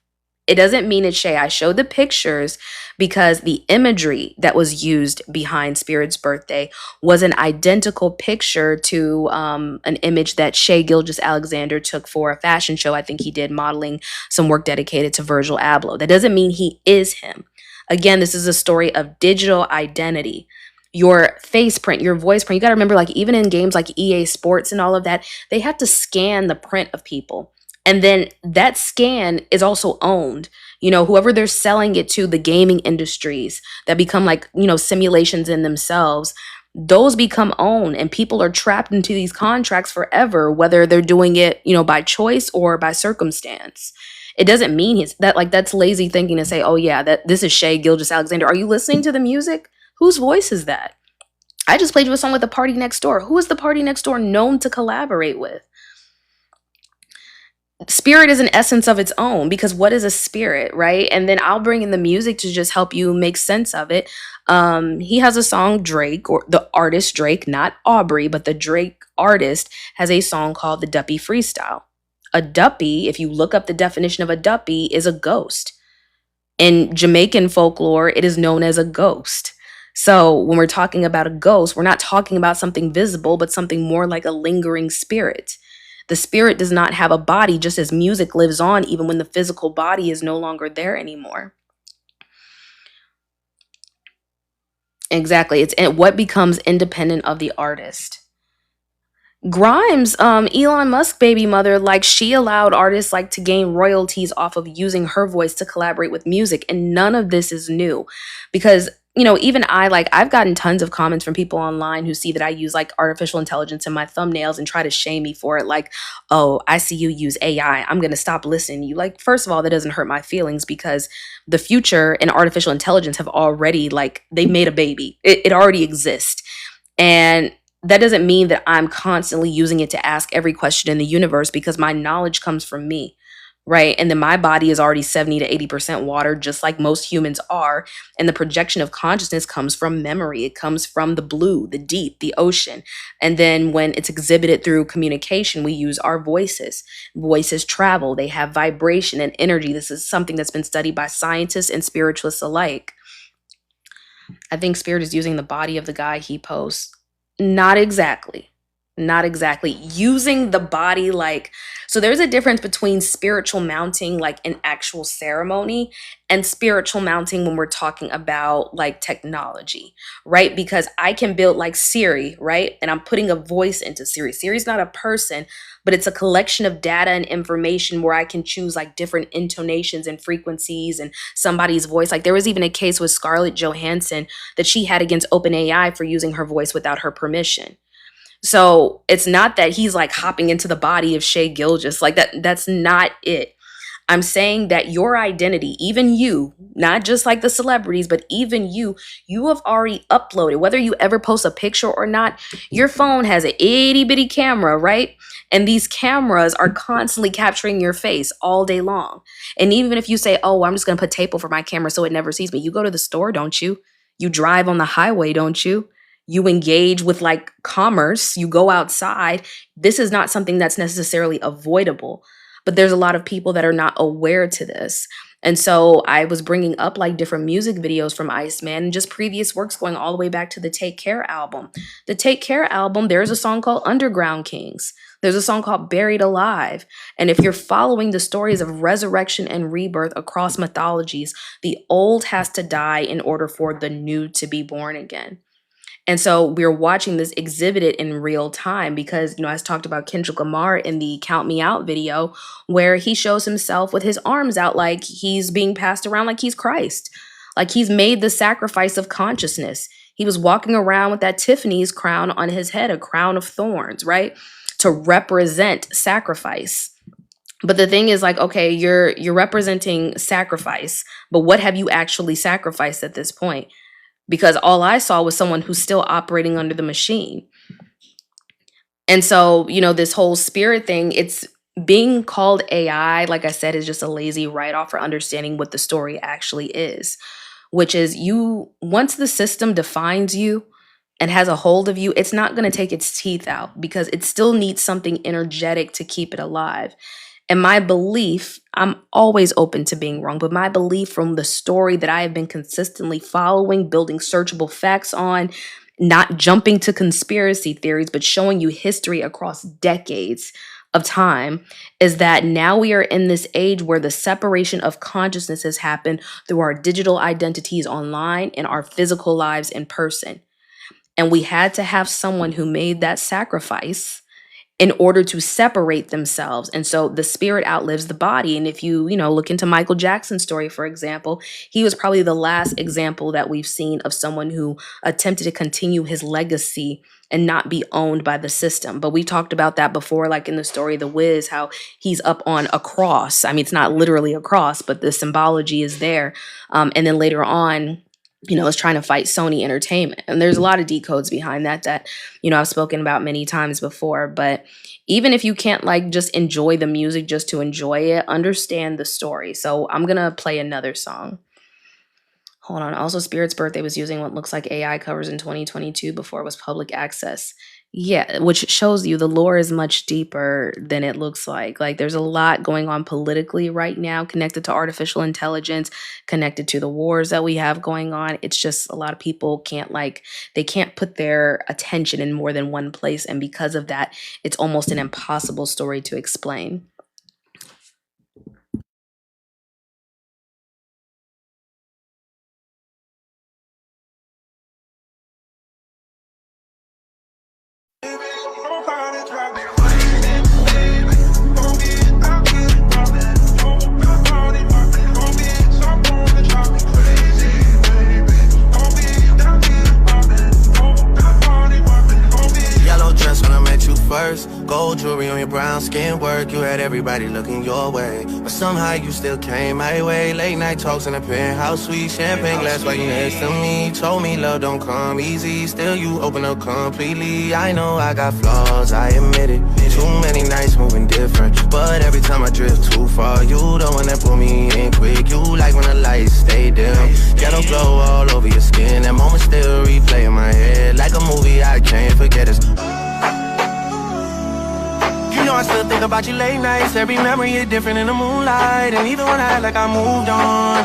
It doesn't mean it's Shay. I showed the pictures because the imagery that was used behind Spirit's birthday was an identical picture to an image that Shay Gilgis Alexander took for a fashion show. I think he did modeling some work dedicated to Virgil Abloh. That doesn't mean he is him. Again, this is a story of digital identity. Your face print, your voice print. You got to remember, even in games like EA Sports and all of that, they have to scan the print of people. And then that scan is also owned. Whoever they're selling it to, the gaming industries that become simulations in themselves, those become owned, and people are trapped into these contracts forever, whether they're doing it, by choice or by circumstance. It doesn't mean that's lazy thinking to say, oh yeah, that this is Shay Gilgis Alexander. Are you listening to the music? Whose voice is that? I just played you a song with the Party Next Door. Who is the Party Next Door known to collaborate with? Spirit is an essence of its own, because what is a spirit, right? And then I'll bring in the music to just help you make sense of it. He has a song, Drake, or the artist Drake, not Aubrey, but the Drake artist has a song called the Duppy Freestyle. A duppy, if you look up the definition of a duppy, is a ghost. In Jamaican folklore, it is known as a ghost. So when we're talking about a ghost, we're not talking about something visible, but something more like a lingering spirit. The spirit does not have a body, just as music lives on even when the physical body is no longer there anymore. Exactly. It's what becomes independent of the artist. Grimes, Elon Musk baby mother, she allowed artists to gain royalties off of using her voice to collaborate with music, and none of this is new, because even I've gotten tons of comments from people online who see that I use artificial intelligence in my thumbnails and try to shame me for it, oh, I see you use AI, I'm gonna stop listening to you. First of all, that doesn't hurt my feelings, because the future and artificial intelligence have already they made a baby. It already exists, and that doesn't mean that I'm constantly using it to ask every question in the universe, because my knowledge comes from me, right? And then my body is already 70 to 80% water, just like most humans are. And the projection of consciousness comes from memory. It comes from the blue, the deep, the ocean. And then when it's exhibited through communication, we use our voices. Voices travel, they have vibration and energy. This is something that's been studied by scientists and spiritualists alike. I think Spirit is using the body of the guy he posts. Not exactly. Not exactly. Using the body so there's a difference between spiritual mounting in actual ceremony and spiritual mounting when we're talking about technology, right? Because I can build Siri, right? And I'm putting a voice into Siri. Siri's not a person, but it's a collection of data and information where I can choose different intonations and frequencies and somebody's voice. There was even a case with Scarlett Johansson that she had against OpenAI for using her voice without her permission. So it's not that he's hopping into the body of Shay Gilgis. That's not it. I'm saying that your identity, even you, not just the celebrities, but even you have already uploaded, whether you ever post a picture or not, your phone has an itty bitty camera, right? And these cameras are constantly capturing your face all day long. And even if you say, oh, I'm just going to put tape over my camera so it never sees me, you go to the store, don't you? You drive on the highway, don't you? You engage with commerce, you go outside. This is not something that's necessarily avoidable, but there's a lot of people that are not aware to this. And so I was bringing up different music videos from Iceman and just previous works going all the way back to the Take Care album. The Take Care album, there's a song called Underground Kings. There's a song called Buried Alive. And if you're following the stories of resurrection and rebirth across mythologies, the old has to die in order for the new to be born again. And so we're watching this exhibited in real time because, I talked about Kendrick Lamar in the Count Me Out video where he shows himself with his arms out like he's being passed around like he's Christ. He's made the sacrifice of consciousness. He was walking around with that Tiffany's crown on his head, a crown of thorns, right? To represent sacrifice. But the thing is okay, you're representing sacrifice, but what have you actually sacrificed at this point? Because all I saw was someone who's still operating under the machine. And so, this whole spirit thing, it's being called AI, like I said, is just a lazy write off for understanding what the story actually is, which is once the system defines you and has a hold of you, it's not going to take its teeth out because it still needs something energetic to keep it alive. And my belief, I'm always open to being wrong, but my belief from the story that I have been consistently following, building searchable facts on, not jumping to conspiracy theories, but showing you history across decades of time, is that now we are in this age where the separation of consciousness has happened through our digital identities online and our physical lives in person. And we had to have someone who made that sacrifice in order to separate themselves. And so the spirit outlives the body. And if you look into Michael Jackson's story, for example, he was probably the last example that we've seen of someone who attempted to continue his legacy and not be owned by the system. But we talked about that before, like in the story of The Wiz, how he's up on a cross. I mean, it's not literally a cross, but the symbology is there. And then later on, is trying to fight Sony Entertainment. And there's a lot of decodes behind that, I've spoken about many times before. But even if you can't like just enjoy the music just to enjoy it, understand the story. So I'm going to play another song. Hold on. Also, Spirit's birthday was using what looks like AI covers in 2022 before it was public access. Yeah, which shows you the lore is much deeper than it looks like. Like, there's a lot going on politically right now connected to artificial intelligence, connected to the wars that we have going on. It's just a lot of people they can't put their attention in more than one place. And because of that, it's almost an impossible story to explain. First, gold jewelry on your brown skin work. You had everybody looking your way, but somehow you still came my way. Late night talks in a penthouse suite, champagne glass while you next to me. Told me love don't come easy, still you open up completely. I know I got flaws, I admit it. Too many nights moving different, but every time I drift too far, you the one that pull me in quick. You like when the lights stay dim, yellow glow all over your skin. That moment still replay in my head like a movie I can't forget. It's you know I still think about you late nights. Every memory is different in the moonlight. And even when I act like I moved on,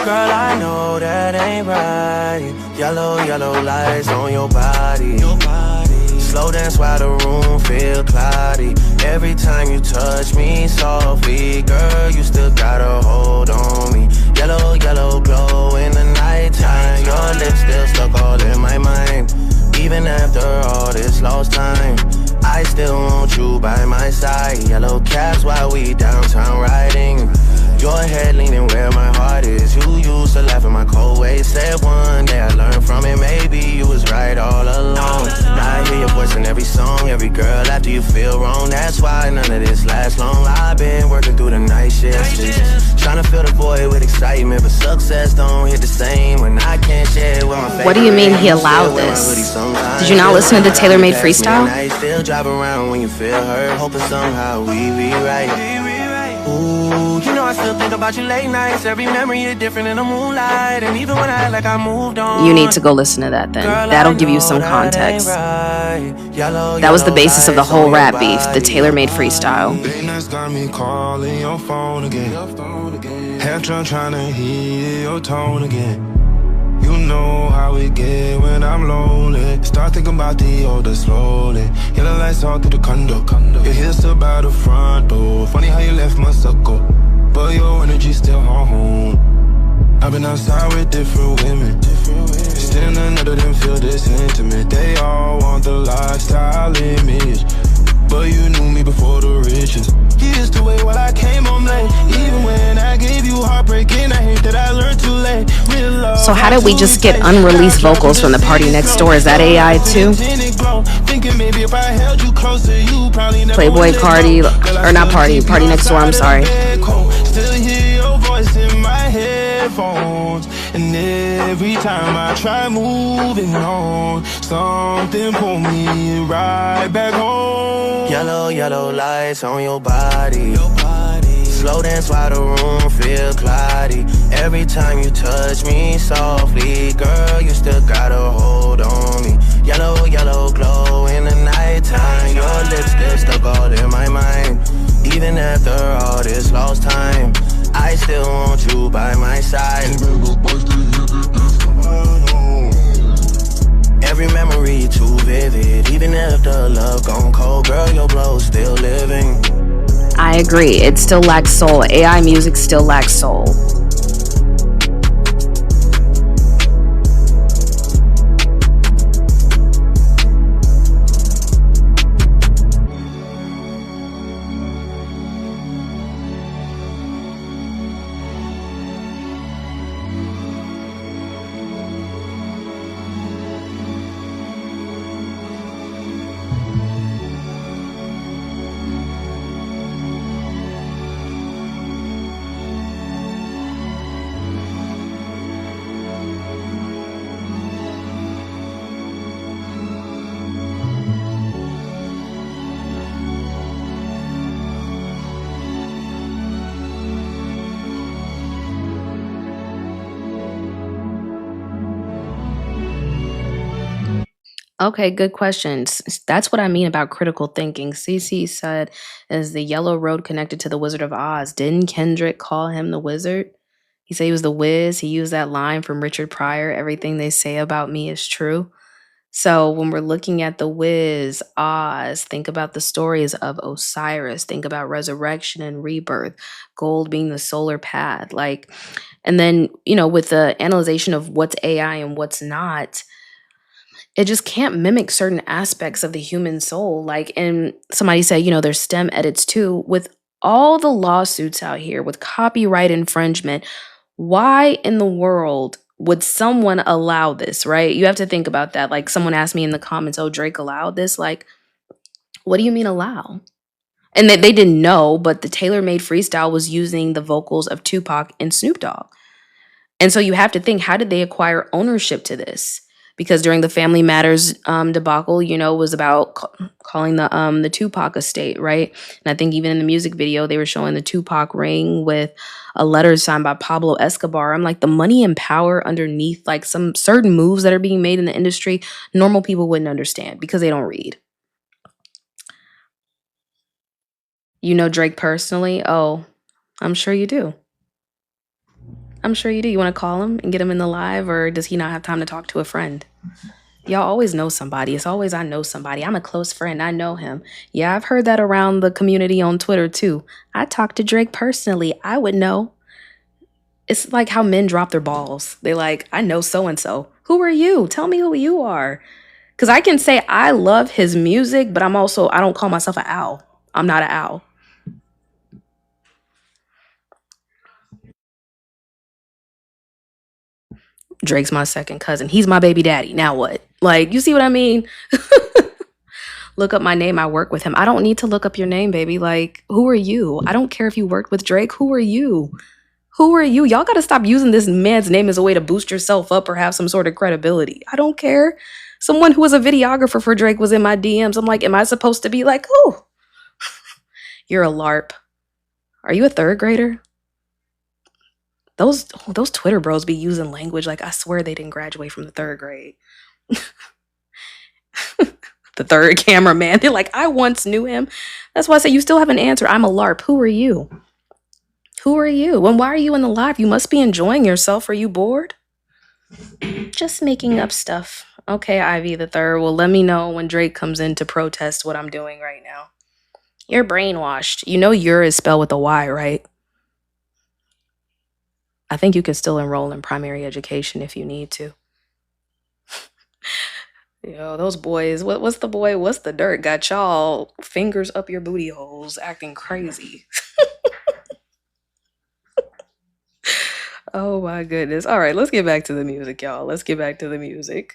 girl, I know that ain't right. Yellow, yellow lights on your body. Slow dance while the room feel cloudy. Every time you touch me softly, girl, you still got a hold on me. Yellow, yellow glow in the nighttime. Your lips still stuck all in my mind. Even after all this lost time, I still want you by my side. Yellow caps while we downtown riding. Your head leaning where my heart is. You used to laugh at my cold ways. Said one day I learned from it. Maybe you was right all along. Now I hear your voice in every song. Every girl after you feel wrong. That's why none of this lasts long. I've been working through the night shifts, trying to fill the void with excitement, but success don't hit the same when I can't share it with my favorite. What do you mean he allowed this? Did you not listen to the Taylor Made freestyle? Still drive around when you feel hurt, hoping somehow we be right. Ooh, you know I still think about you late nights. Every memory is different in the moonlight. And even when I act like I moved on, you need to go listen to that then. That'll give you some context. That was the basis of the whole rap beef, the Taylor Made freestyle. Got me calling your phone again. Half drunk trying to hear your tone again. You know how we get when I'm lonely. Start thinking about the older slowly. Yellow lights all through the condo. Your hair's still by the front door. Funny how you left my circle, but your energy still home. I've been outside with different women. Still none of them feel this intimate. They all want the lifestyle image, but you knew me before the riches. You used to wait while I came home late. Even when I gave you heartbreak, and I hate that I learned too late. So how did we just get unreleased vocals from the Party Next Door? Is that AI too? Playboy Cardi, or not Party Next Door, I'm sorry. phones. And every time I try moving on, something pull me right back home. Yellow, yellow lights on your body. Slow dance while the room feel cloudy. Every time you touch me softly, girl, you still got a hold on me. Yellow, yellow glow in the nighttime. Your lips still stuck all in my mind. Even after all this lost time, I still want you by my side. Every memory too vivid. Even if the love gone cold, girl, your glow still living. I agree. It still lacks soul. AI music still lacks soul. Okay, good questions. That's what I mean about critical thinking. CC said, is the yellow road connected to the Wizard of Oz? Didn't Kendrick call him the wizard? He said he was the Wiz. He used that line from Richard Pryor, everything they say about me is true. So when we're looking at the Wiz, Oz, think about the stories of Osiris, think about resurrection and rebirth, gold being the solar path. Like, and then, with the analyzation of what's AI and what's not, it just can't mimic certain aspects of the human soul. Like, and somebody said, there's STEM edits too. With all the lawsuits out here with copyright infringement, why in the world would someone allow this, right? You have to think about that. Like, someone asked me in the comments, oh, Drake allowed this. Like, what do you mean allow? And they didn't know, but the tailor made freestyle was using the vocals of Tupac and Snoop Dogg. And so you have to think, how did they acquire ownership to this? Because during the Family Matters debacle, was about calling the Tupac estate, right? And I think even in the music video, they were showing the Tupac ring with a letter signed by Pablo Escobar. I'm like, the money and power underneath like some certain moves that are being made in the industry, normal people wouldn't understand because they don't read. You know Drake personally? Oh, I'm sure you do. I'm sure you do. You want to call him and get him in the live, or does he not have time to talk to a friend? Y'all always know somebody. It's always I know somebody. I'm a close friend. I know him. Yeah, I've heard that around the community on Twitter too. I talked to Drake personally. I would know. It's like how men drop their balls. They like, I know so and so. Who are you? Tell me who you are. Because I can say I love his music, but I don't call myself an owl. I'm not an owl. Drake's my second cousin. He's my baby daddy. Now what? Like, you see what I mean? Look up my name. I work with him. I don't need to look up your name, baby. Like, who are you? I don't care if you worked with Drake. Who are you? Who are you? Y'all got to stop using this man's name as a way to boost yourself up or have some sort of credibility. I don't care. Someone who was a videographer for Drake was in my DMs. I'm like, am I supposed to be like, oh, you're a LARP? Are you a third grader? Those Twitter bros be using language like I swear they didn't graduate from the third grade. The third cameraman. They're like, I once knew him. That's why I say you still haven't answered. I'm a LARP. Who are you? Who are you? And why are you in the live? You must be enjoying yourself. Are you bored? Just making up stuff. Okay, Ivy the third. Well, let me know when Drake comes in to protest what I'm doing right now. You're brainwashed. You know "your" is spelled with a Y, right? I think you can still enroll in primary education if you need to. Yo, those boys, what's the boy? What's the dirt? Got y'all fingers up your booty holes acting crazy. Oh my goodness. All right, let's get back to the music, y'all. Let's get back to the music.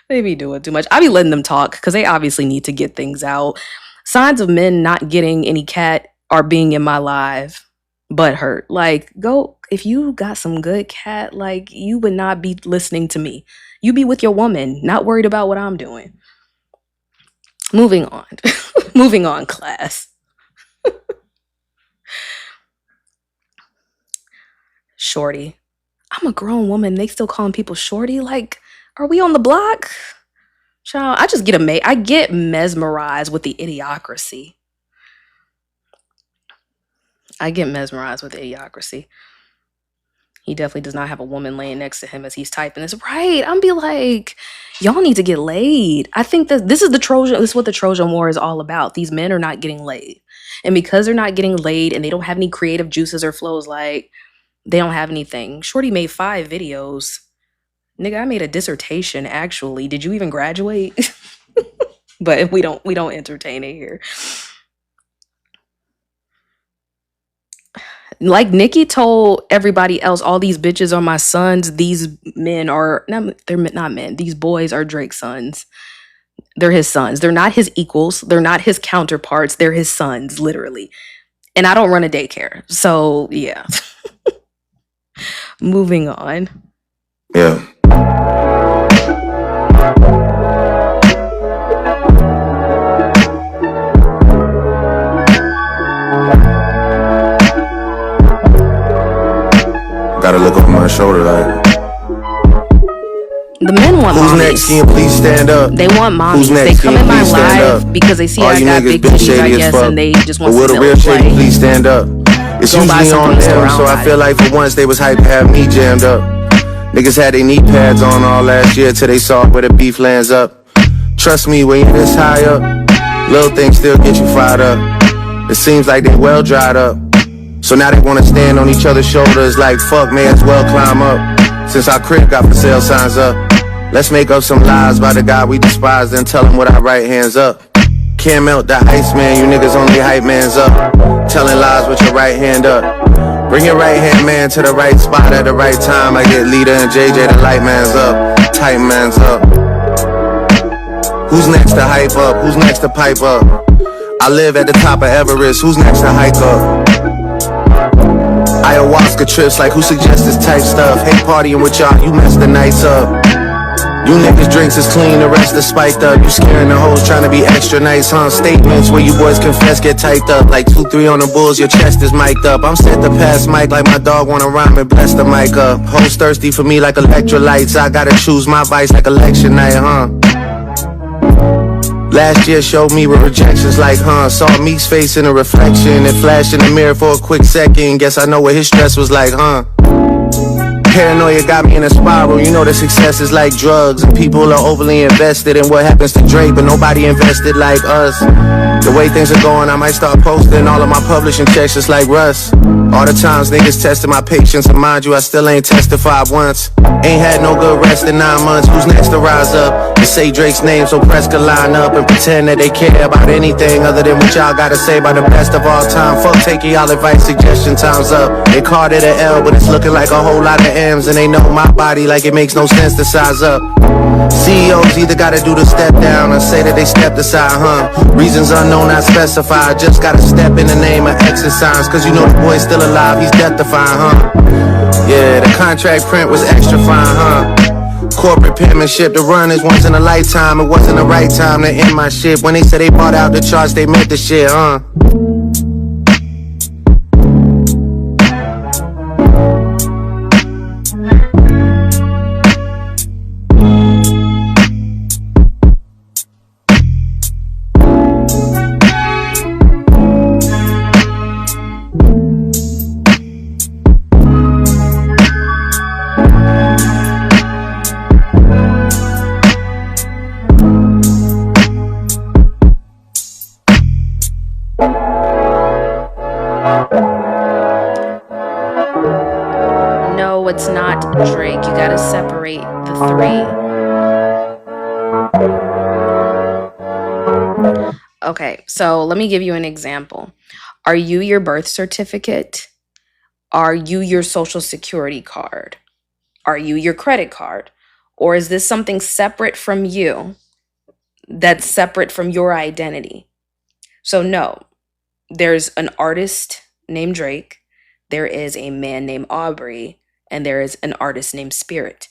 They be doing too much. I be letting them talk because they obviously need to get things out. Signs of men not getting any cat are being in my live. Butt hurt. Like, go, if you got some good cat, like, you would not be listening to me. You be with your woman, not worried about what I'm doing. Moving on. Moving on, class. Shorty. I'm a grown woman. They still calling people shorty. Like, are we on the block? Child, I just get I get mesmerized with the idiocracy. I get mesmerized with the idiocracy. He definitely does not have a woman laying next to him as he's typing this. Right. I'm be like, y'all need to get laid. I think that this is what the Trojan War is all about. These men are not getting laid. And because they're not getting laid and they don't have any creative juices or flows, like, they don't have anything. Shorty made 5 videos. Nigga, I made a dissertation actually. Did you even graduate? But we don't entertain it here. Like Nikki told everybody else, all these bitches are my sons. These men are not, they're not men. These boys are Drake's sons. They're his sons. They're not his equals. They're not his counterparts. They're his sons, literally. And I don't run a daycare. So yeah. Moving on. Yeah. Gotta look over my shoulder like. The men want Who's mommies. next? Can you please stand up? They want mommies. Who's next? They come Can you in my please stand live up? because they see All I you got niggas big been titties, I shady as guess, fuck. and they just But want will some the real milk. shady Like, please stand up? It's go buy usually some on from the store, them, I so don't I got feel it. like for once they was hyped to have me jammed up. Niggas had their knee pads on all last year till they saw where the beef lands up. Trust me, when you're this high up, little things still get you fired up. It seems like they well dried up. So now they wanna stand on each other's shoulders like fuck, may as well climb up. Since our crib got for sale signs up, let's make up some lies by the guy we despise and tell him with our right hands up. Can't melt the ice, man, you niggas only hype mans up. Telling lies with your right hand up. Bring your right hand man to the right spot at the right time. I get Lita and JJ, the light man's up, tight man's up. Who's next to hype up? Who's next to pipe up? I live at the top of Everest, who's next to hike up? Ayahuasca trips, like who suggests this type stuff? Hate partying with y'all, you mess the nights up. You niggas drinks is clean, the rest is spiked up. You scaring the hoes, trying to be extra nice, huh? Statements where you boys confess get typed up. Like 2-3 on the bulls, your chest is mic'd up. I'm set to pass mic like my dog wanna rhyme and bless the mic up. Hoes thirsty for me like electrolytes. I gotta choose my vice like election night, huh? Last year showed me what rejection's like, huh? Saw Meek's face in a reflection and flashed in the mirror for a quick second. Guess I know what his stress was like, huh? Paranoia got me in a spiral. You know that success is like drugs, and people are overly invested in what happens to Drake, but nobody invested like us. The way things are going, I might start posting all of my publishing checks just like Russ. All the times niggas tested my patience, and mind you, I still ain't testified once. Ain't had no good rest in 9 months. Who's next to rise up and say Drake's name so press could line up and pretend that they care about anything other than what y'all gotta say about the best of all time? Fuck taking y'all advice, suggestion time's up. They called it an L, but it's looking like a whole lot of M's, and they know my body like it makes no sense to size up. CEOs either gotta do the step down or say that they stepped aside, huh? Reasons unknown, not specified. Just gotta step in the name of exercise, cause you know the boy's still alive, he's death-defying, huh? Yeah, the contract print was extra fine, huh? Corporate penmanship, the run is once in a lifetime. It wasn't the right time to end my shit. When they said they bought out the charts, they meant the shit, huh? No, it's not Drake. You gotta separate the 3. Okay, so let me give you an example. Are you your birth certificate? Are you your social security card? Are you your credit card? Or is this something separate from you that's separate from your identity? So, no, there's an artist named Drake. there is a man named Aubrey, and there is an artist named Spirit.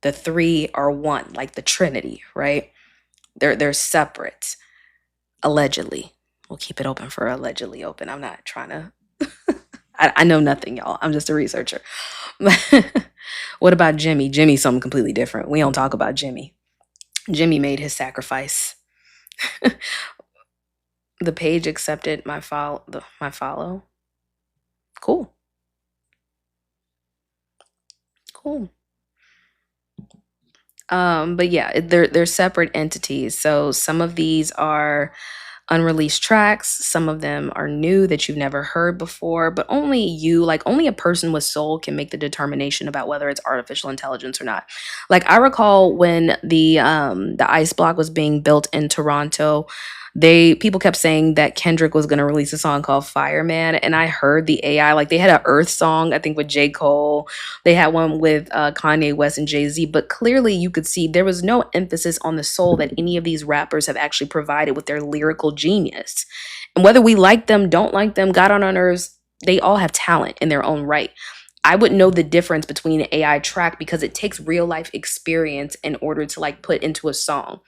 The three are one, like the Trinity, right? They're separate, allegedly. We'll keep it open for allegedly open. I'm not trying to. I know nothing, y'all. I'm just a researcher. What about Jimmy? Jimmy's something completely different. We don't talk about Jimmy. Jimmy made his sacrifice. The page accepted my follow. Cool, cool. But yeah, they're separate entities. So some of these are unreleased tracks. Some of them are new that you've never heard before, but only you, like only a person with soul can make the determination about whether it's artificial intelligence or not. Like I recall when the ice block was being built in Toronto, they people kept saying that Kendrick was going to release a song called Fireman, and I heard the AI, like they had an Earth song, I think with J. Cole. They had one with Kanye West and Jay-Z, but clearly you could see there was no emphasis on the soul that any of these rappers have actually provided with their lyrical genius. And whether we like them, don't like them, got on our nerves, they all have talent in their own right. I would know the difference between an AI track because it takes real life experience in order to like put into a song.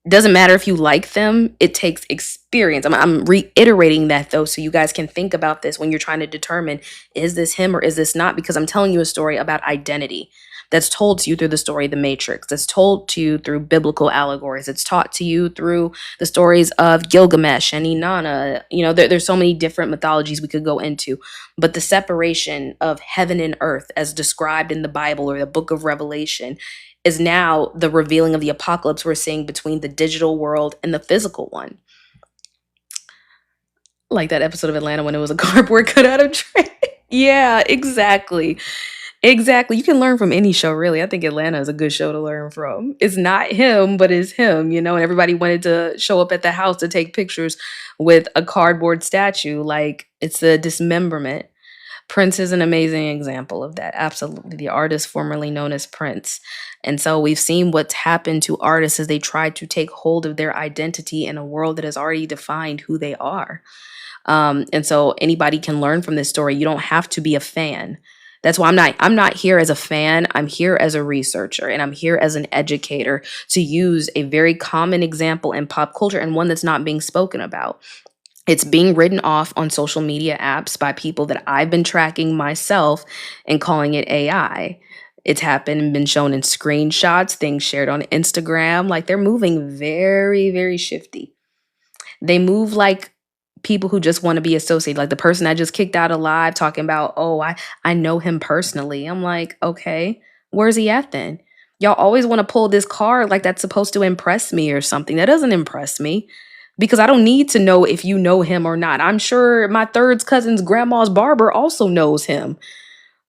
Doesn't matter if you like them, it takes experience. I'm reiterating that though, so you guys can think about this when you're trying to determine, is this him or is this not? Because I'm telling you a story about identity that's told to you through the story The Matrix, that's told to you through biblical allegories, it's taught to you through the stories of Gilgamesh and Inanna. You know, there's so many different mythologies we could go into, but the separation of heaven and earth as described in the Bible or the book of Revelation is now the revealing of the apocalypse we're seeing between the digital world and the physical one. Like that episode of Atlanta when it was a cardboard cut out of train. Yeah, exactly. Exactly. You can learn from any show, really. I think Atlanta is a good show to learn from. It's not him, but it's him, you know, and everybody wanted to show up at the house to take pictures with a cardboard statue. Like it's a dismemberment. Prince is an amazing example of that. Absolutely. The artist formerly known as Prince. And so we've seen what's happened to artists as they try to take hold of their identity in a world that has already defined who they are. And so anybody can learn from this story. You don't have to be a fan. That's why I'm not here as a fan. I'm here as a researcher and I'm here as an educator to use a very common example in pop culture and one that's not being spoken about. It's being written off on social media apps by people that I've been tracking myself and calling it AI. It's happened and been shown in screenshots, things shared on Instagram. Like they're moving very, very shifty. They move like people who just want to be associated. Like the person I just kicked out alive talking about, oh, I know him personally. I'm like, okay, where's he at then? Y'all always want to pull this card like that's supposed to impress me or something. That doesn't impress me because I don't need to know if you know him or not. I'm sure my third cousin's grandma's barber also knows him.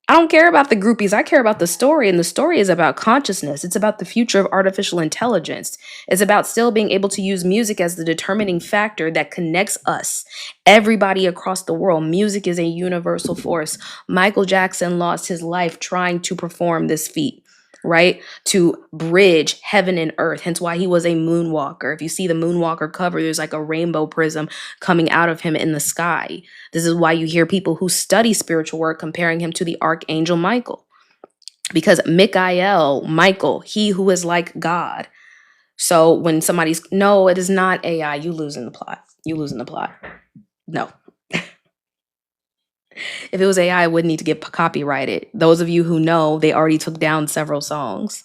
I don't care about the groupies. I care about the story. And the story is about consciousness. It's about the future of artificial intelligence. It's about still being able to use music as the determining factor that connects us, everybody across the world. Music is a universal force. Michael Jackson lost his life trying to perform this feat, right? To bridge heaven and earth, hence why he was a moonwalker. If you see the moonwalker cover, there's like a rainbow prism coming out of him in the sky. This is why you hear people who study spiritual work comparing him to the archangel Michael. Because Michael, Michael, he who is like God. So when somebody's, no, it is not AI, you losing the plot. You losing the plot. No. If it was AI, it wouldn't need to get copyrighted. Those of you who know, they already took down several songs.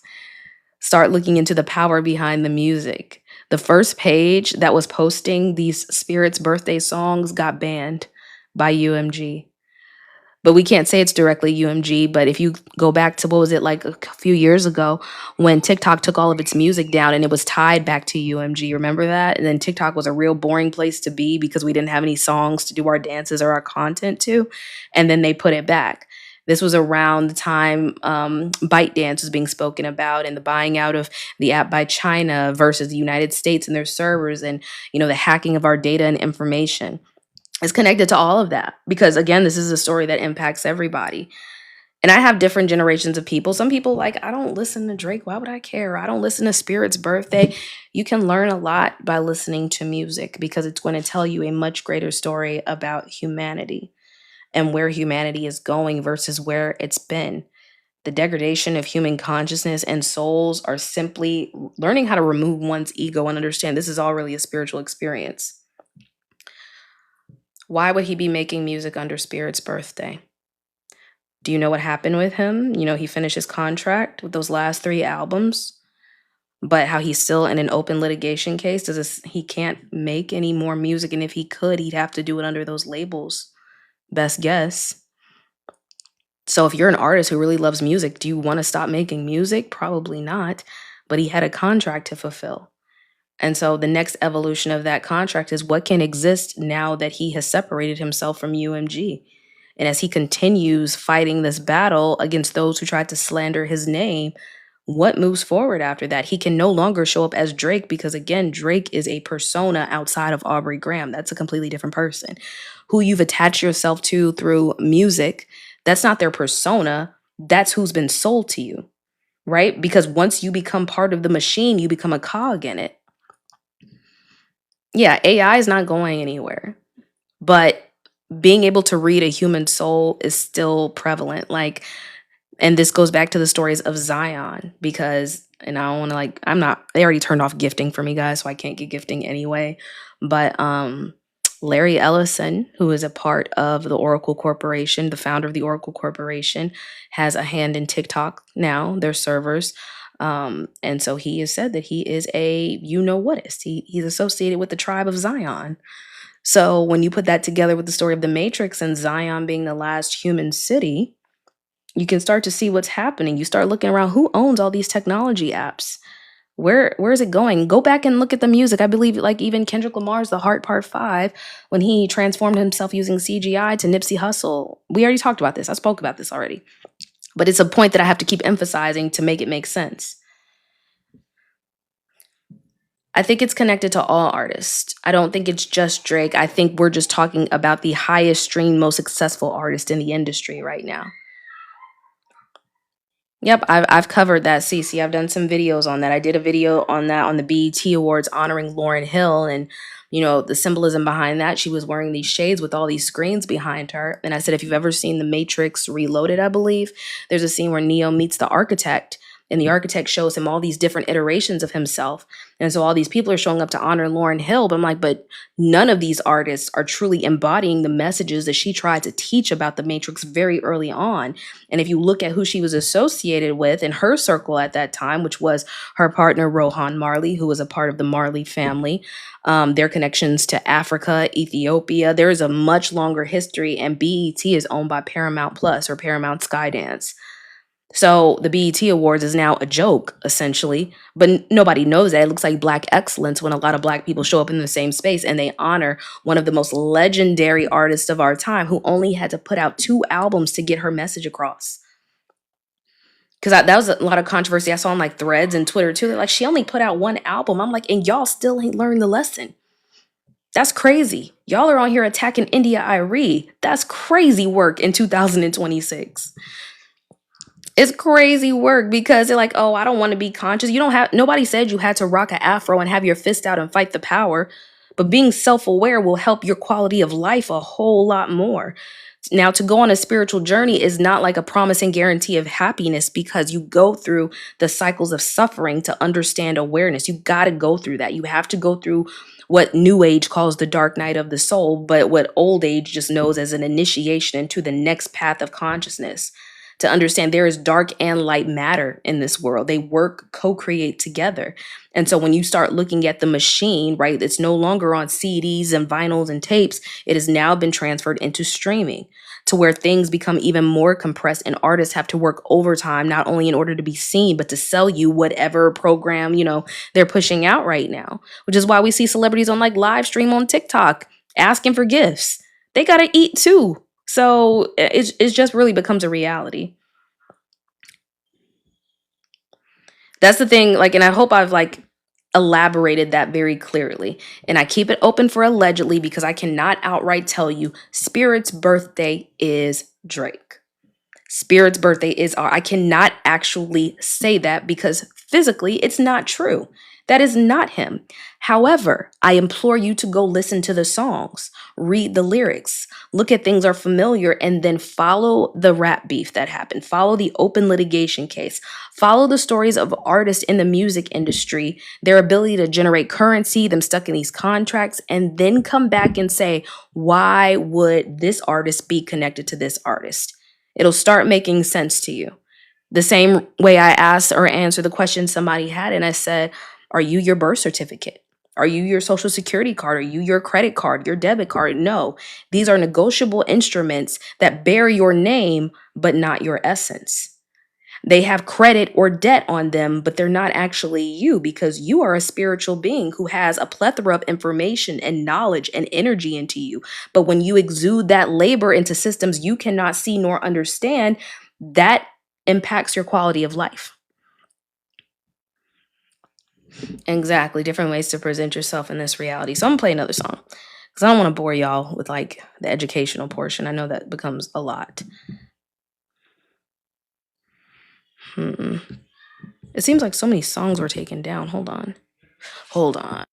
Start looking into the power behind the music. The first page that was posting these Spirits birthday songs got banned by UMG. But we can't say it's directly UMG. But if you go back to, what was it, like a few years ago when TikTok took all of its music down and it was tied back to UMG, remember that? And then TikTok was a real boring place to be because we didn't have any songs to do our dances or our content to. And then they put it back. This was around the time ByteDance was being spoken about and the buying out of the app by China versus the United States and their servers and, you know, the hacking of our data and information. It's connected to all of that because, again, this is a story that impacts everybody. And I have different generations of people. Some people like, I don't listen to Drake. Why would I care? I don't listen to Spirit's birthday. You can learn a lot by listening to music because it's going to tell you a much greater story about humanity. and where humanity is going versus where it's been. The degradation of human consciousness and souls are simply learning how to remove one's ego and understand this is all really a spiritual experience. Why would he be making music under Spirit's birthday? Do you know what happened with him? You know, he finished his contract with those last three albums, but how he's still in an open litigation case. He can't make any more music, and if he could, he'd have to do it under those labels. Best guess. So if you're an artist who really loves music, do you want to stop making music? Probably not. But he had a contract to fulfill. And so the next evolution of that contract is what can exist now that he has separated himself from UMG. And as he continues fighting this battle against those who tried to slander his name, what moves forward after that? He can no longer show up as Drake because, again, Drake is a persona outside of Aubrey Graham. That's a completely different person who you've attached yourself to through music. That's not their persona. That's who's been sold to you, right? Because once you become part of the machine, you become a cog in it. Yeah, AI is not going anywhere, but being able to read a human soul is still prevalent. Like, and this goes back to the stories of Zion because, and I don't want to like, I'm not, they already turned off gifting for me, guys, so I can't get gifting anyway. But Larry Ellison, who is a part of the Oracle Corporation, the founder of the Oracle Corporation, has a hand in TikTok now, their servers. And so he has said that he is a you know whatist. He's associated with the tribe of Zion. So when you put that together with the story of the Matrix and Zion being the last human city, you can start to see what's happening. You start looking around, who owns all these technology apps? Where is it going? Go back and look at the music. I believe like even Kendrick Lamar's The Heart Part 5, when he transformed himself using CGI to Nipsey Hussle. We already talked about this. I spoke about this already. But it's a point that I have to keep emphasizing to make it make sense. I think it's connected to all artists. I don't think it's just Drake. I think we're just talking about the highest streamed, most successful artist in the industry right now. Yep, I've covered that, Cece. I've done some videos on that. I did a video on that on the BET Awards honoring Lauryn Hill and, you know, the symbolism behind that. She was wearing these shades with all these screens behind her. And I said, if you've ever seen The Matrix Reloaded, I believe, there's a scene where Neo meets the architect and the architect shows him all these different iterations of himself. And so all these people are showing up to honor Lauryn Hill. But I'm like, but none of these artists are truly embodying the messages that she tried to teach about the Matrix very early on. And if you look at who she was associated with in her circle at that time, which was her partner, Rohan Marley, who was a part of the Marley family, their connections to Africa, Ethiopia, there is a much longer history. And BET is owned by Paramount Plus or Paramount Skydance. So the BET Awards is now a joke, essentially, but nobody knows that. It looks like Black excellence when a lot of Black people show up in the same space and they honor one of the most legendary artists of our time who only had to put out 2 albums to get her message across. Because that was a lot of controversy I saw on like threads and Twitter too. They're like, she only put out 1 album. I'm like, and y'all still ain't learned the lesson. That's crazy. Y'all are on here attacking India Irie. That's crazy work in 2026. It's crazy work because they're like, oh, I don't want to be conscious. Nobody said you had to rock an afro and have your fist out and fight the power, but being self-aware will help your quality of life a whole lot more. Now, to go on a spiritual journey is not like a promise and guarantee of happiness because you go through the cycles of suffering to understand awareness. You got to go through that. You have to go through what New Age calls the dark night of the soul, but what Old Age just knows as an initiation into the next path of consciousness. To understand there is dark and light matter in this world. They work, co-create together. And so when you start looking at the machine, right, it's no longer on CDs and vinyls and tapes. It has now been transferred into streaming to where things become even more compressed and artists have to work overtime, not only in order to be seen, but to sell you whatever program, they're pushing out right now, which is why we see celebrities on like live stream on TikTok asking for gifts. They got to eat too. So it just really becomes a reality. That's the thing, like, and I hope I've like elaborated that very clearly. And I keep it open for allegedly because I cannot outright tell you Spirit's birthday is Drake. Spirit's birthday is I cannot actually say that because physically it's not true. That is not him. However, I implore you to go listen to the songs, read the lyrics, look at things are familiar, and then follow the rap beef that happened. Follow the open litigation case. Follow the stories of artists in the music industry, their ability to generate currency, them stuck in these contracts, and then come back and say, why would this artist be connected to this artist? It'll start making sense to you. The same way I asked or answered the question somebody had, and I said, are you your birth certificate? Are you your social security card? Are you your credit card, your debit card? No, these are negotiable instruments that bear your name, but not your essence. They have credit or debt on them, but they're not actually you because you are a spiritual being who has a plethora of information and knowledge and energy into you. But when you exude that labor into systems you cannot see nor understand, that impacts your quality of life. Exactly. Different ways to present yourself in this reality. So I'm gonna play another song because I don't want to bore y'all with like the educational portion. I know that becomes a lot. It seems like so many songs were taken down. Hold on. Hold on.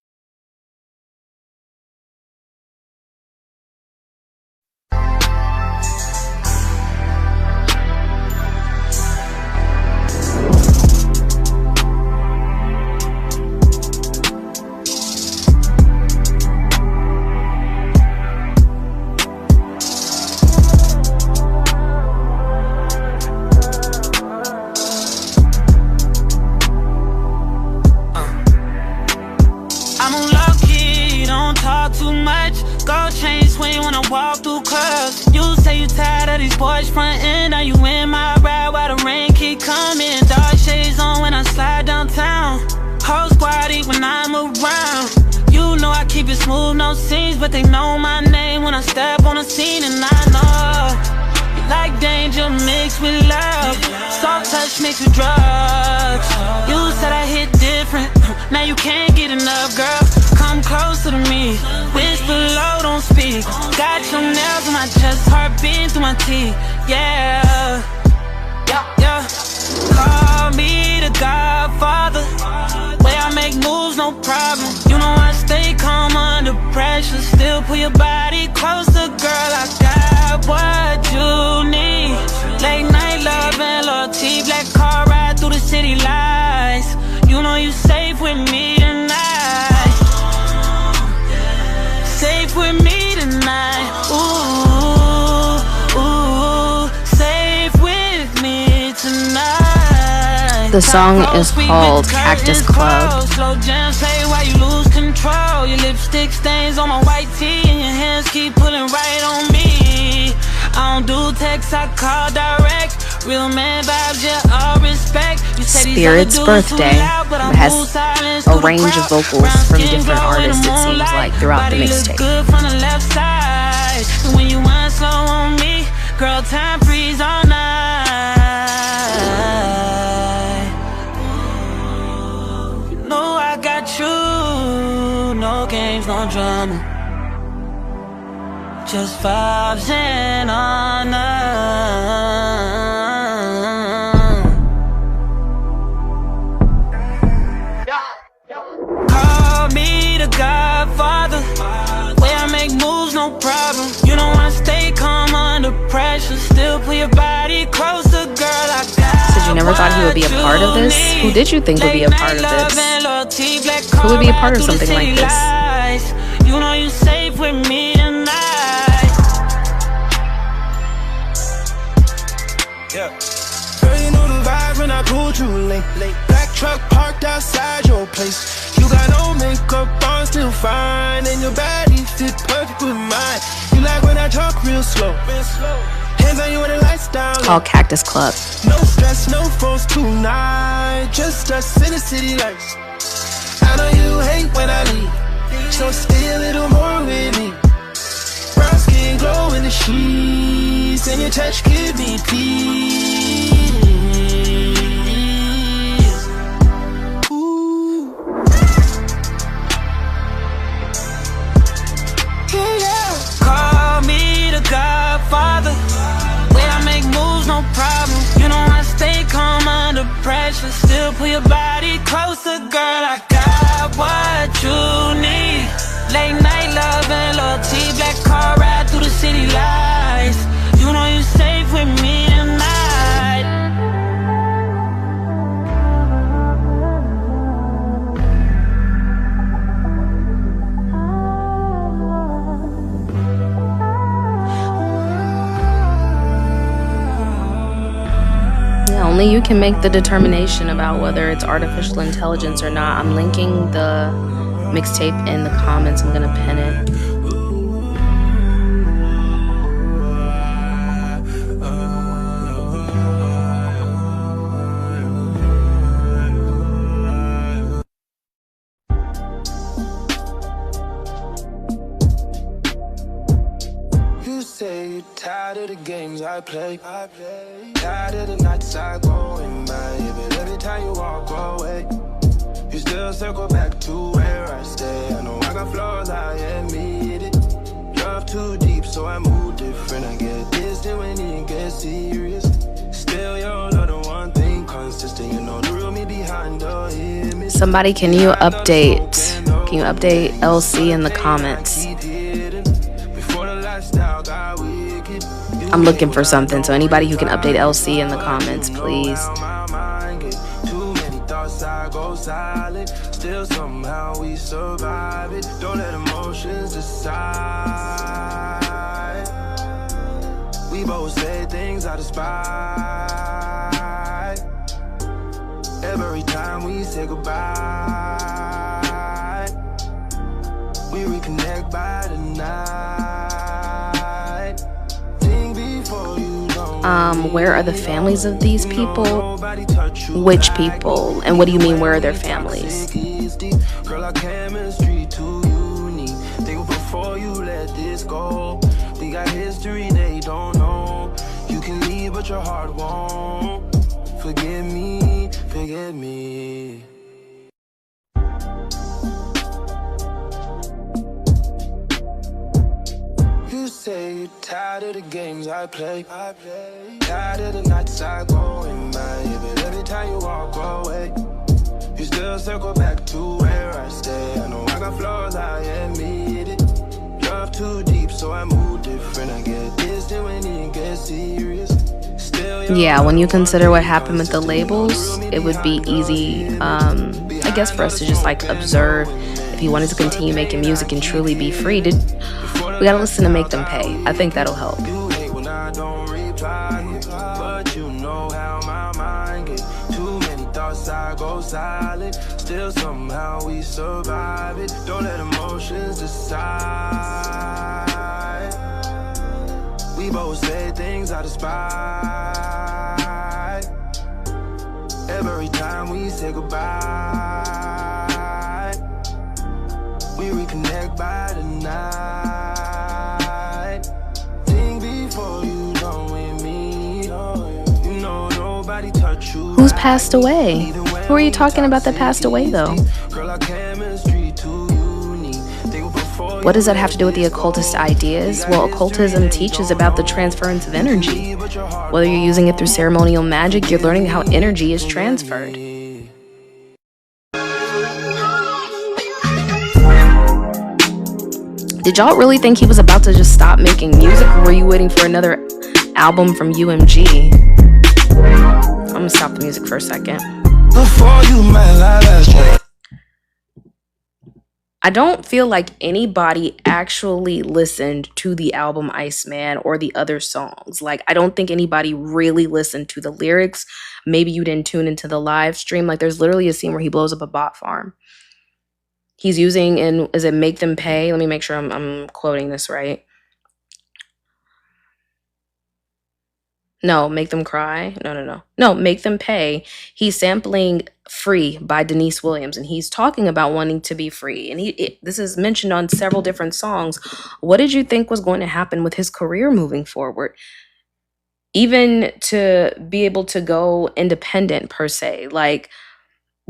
I'm on low key, don't talk too much. Gold chain swing when I walk through clubs. You say you tired of these boys frontin'. Now you in my ride while the rain keep coming. Dark shades on when I slide downtown. Whole squad eat when I'm around. You know I keep it smooth, no scenes, but they know my name when I step on the scene. And I know you like danger mixed with love. Soft touch mixed with drugs. You said I hit different. Now you can't get enough, girl. Come closer to me. Whisper low, don't speak. Got your nails on my chest, heart beating through my teeth. Yeah, yeah. Call me the Godfather. Way I make moves, no problem. You know I stay calm under pressure. Still pull your body closer, girl. I got what you need. Late night love and loyalty. Black car ride through the city lights. You know you safe with me tonight. Safe with me tonight. Ooh, ooh, safe with me tonight. The song is called Cactus Club. Slow jam, say why you lose control. Your lipstick stains on my white tee, and your hands keep pulling right on me. I don't do text, I call direct. Real man vibes, yeah, all respect. You say Spirit's birthday has a range of vocals from different artists, it seems like, throughout the mixtape. Good from the left side. And when you want slow on me, girl, time freeze all night. You know I got you. No games, no drama. Just vibes and honor. Call me the Godfather. Way I make moves, no problem. You know I stay calm under pressure. Still pull your body closer, girl. I got. Said you never thought he would be a part of this? Who did you think would be a part of this? Who would be a part of something like this? You know you safe with me tonight. Yeah. Girl, you know the vibe when I pulled you late. Black truck parked outside your place. You got no makeup on, still fine, and your body fit perfect with mine. You like when I talk real slow. Hands on you and the lights down. Called Cactus Club. No stress, no phones tonight. Just us in the city lights. I know you hate when I leave, so stay a little more with me. Brown skin glow in the sheets, and your touch give me peace. Ooh. Yeah. Call me the Godfather. Way I make moves, no problem. You know I stay calm under pressure. Still pull your body closer, girl. I got Only you can make the determination about whether it's artificial intelligence or not. I'm linking the mixtape in the comments. I'm gonna pin it. You say you're tired of the games I play. Tired of the nights I go in my, but every time you walk away, you still circle back to where I stay. I know I got flaws, I admit it. Love too deep, so I move different. I get distant when it gets serious. Still, you're not the one thing consistent. You know the real me behind the image. Somebody, can you update LC in the comments? I'm looking for something, so anybody who can update LC in the comments, please. Too many thoughts, I go silent. Still somehow we survive it. Don't let emotions decide. We both say things out of spite. Every time we say goodbye, we reconnect by the night. Where are the families of these people? Which people? And what do you mean, where are their families? Girl, our chemistry too unique. Think before you let this go. We got history they don't know. You can leave, but your heart won't. Forgive me, forgive me. You say you're tired of the games I play. Tired of the nights I go in my, but every time you walk away, you still circle back to where I stay. I know I got flaws, I admit it. Love too deep, so I move different. I get distant when it gets serious. Yeah, when you consider what happened with the labels, it would be easy, I guess, for us to just like observe. If he wanted to continue making music and truly be free, we gotta listen to Make Them Pay. I think that'll help. You hate when I don't reply, but you know how my mind gets. Too many thoughts, I go silent. Still somehow we survive it. Don't let emotions decide. We both say things out of spite. Every time we say goodbye, we reconnect by the night. Think before you done with me. You know nobody touch you. Who's passed away? Who are you talking about that passed away, though? Girl, our chemistry too unique. Think before What does that have to do with the occultist ideas? Well, occultism teaches about the transference of energy. Whether you're using it through ceremonial magic, you're learning how energy is transferred. Did y'all really think he was about to just stop making music, or were you waiting for another album from UMG? I'm gonna stop the music for a second. Before you my last I don't feel like anybody actually listened to the album Iceman or the other songs. Like, I don't think anybody really listened to the lyrics. Maybe you didn't tune into the live stream. Like, there's literally a scene where he blows up a bot farm. He's using, is it Make Them Pay? Let me make sure I'm quoting this right. No, Make Them Cry. No, Make Them Pay. He's sampling Free by Denise Williams, and he's talking about wanting to be free. And this is mentioned on several different songs. What did you think was going to happen with his career moving forward? Even to be able to go independent, per se. Like,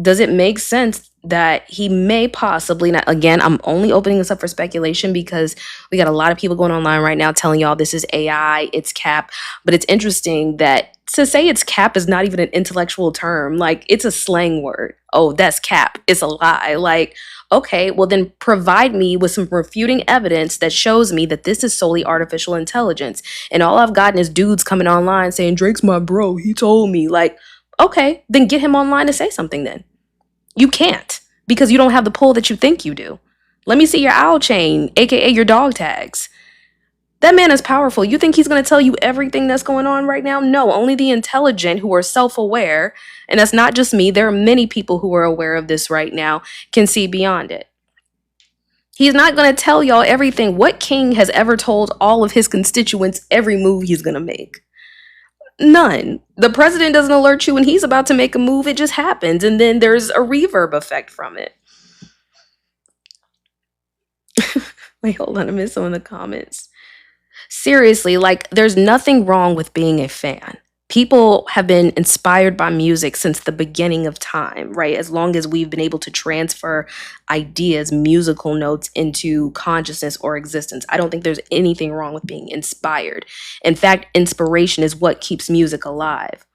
does it make sense that he may possibly not? Again, I'm only opening this up for speculation because we got a lot of people going online right now telling y'all this is AI, it's cap. But it's interesting that to say it's cap is not even an intellectual term. Like, it's a slang word. Oh, that's cap. It's a lie. Like, okay, well then provide me with some refuting evidence that shows me that this is solely artificial intelligence. And all I've gotten is dudes coming online saying, Drake's my bro, he told me. Like, okay, then get him online to say something then. You can't, because you don't have the pull that you think you do. Let me see your owl chain, aka your dog tags. That man is powerful. You think he's going to tell you everything that's going on right now? No, only the intelligent who are self aware, and that's not just me, there are many people who are aware of this right now, can see beyond it. He's not going to tell y'all everything. What king has ever told all of his constituents every move he's going to make? None. The president doesn't alert you when he's about to make a move, it just happens, and then there's a reverb effect from it. Wait, hold on, I missed some of the comments. Seriously, like, there's nothing wrong with being a fan. People have been inspired by music since the beginning of time, right? As long as we've been able to transfer ideas, musical notes into consciousness or existence. I don't think there's anything wrong with being inspired. In fact, inspiration is what keeps music alive.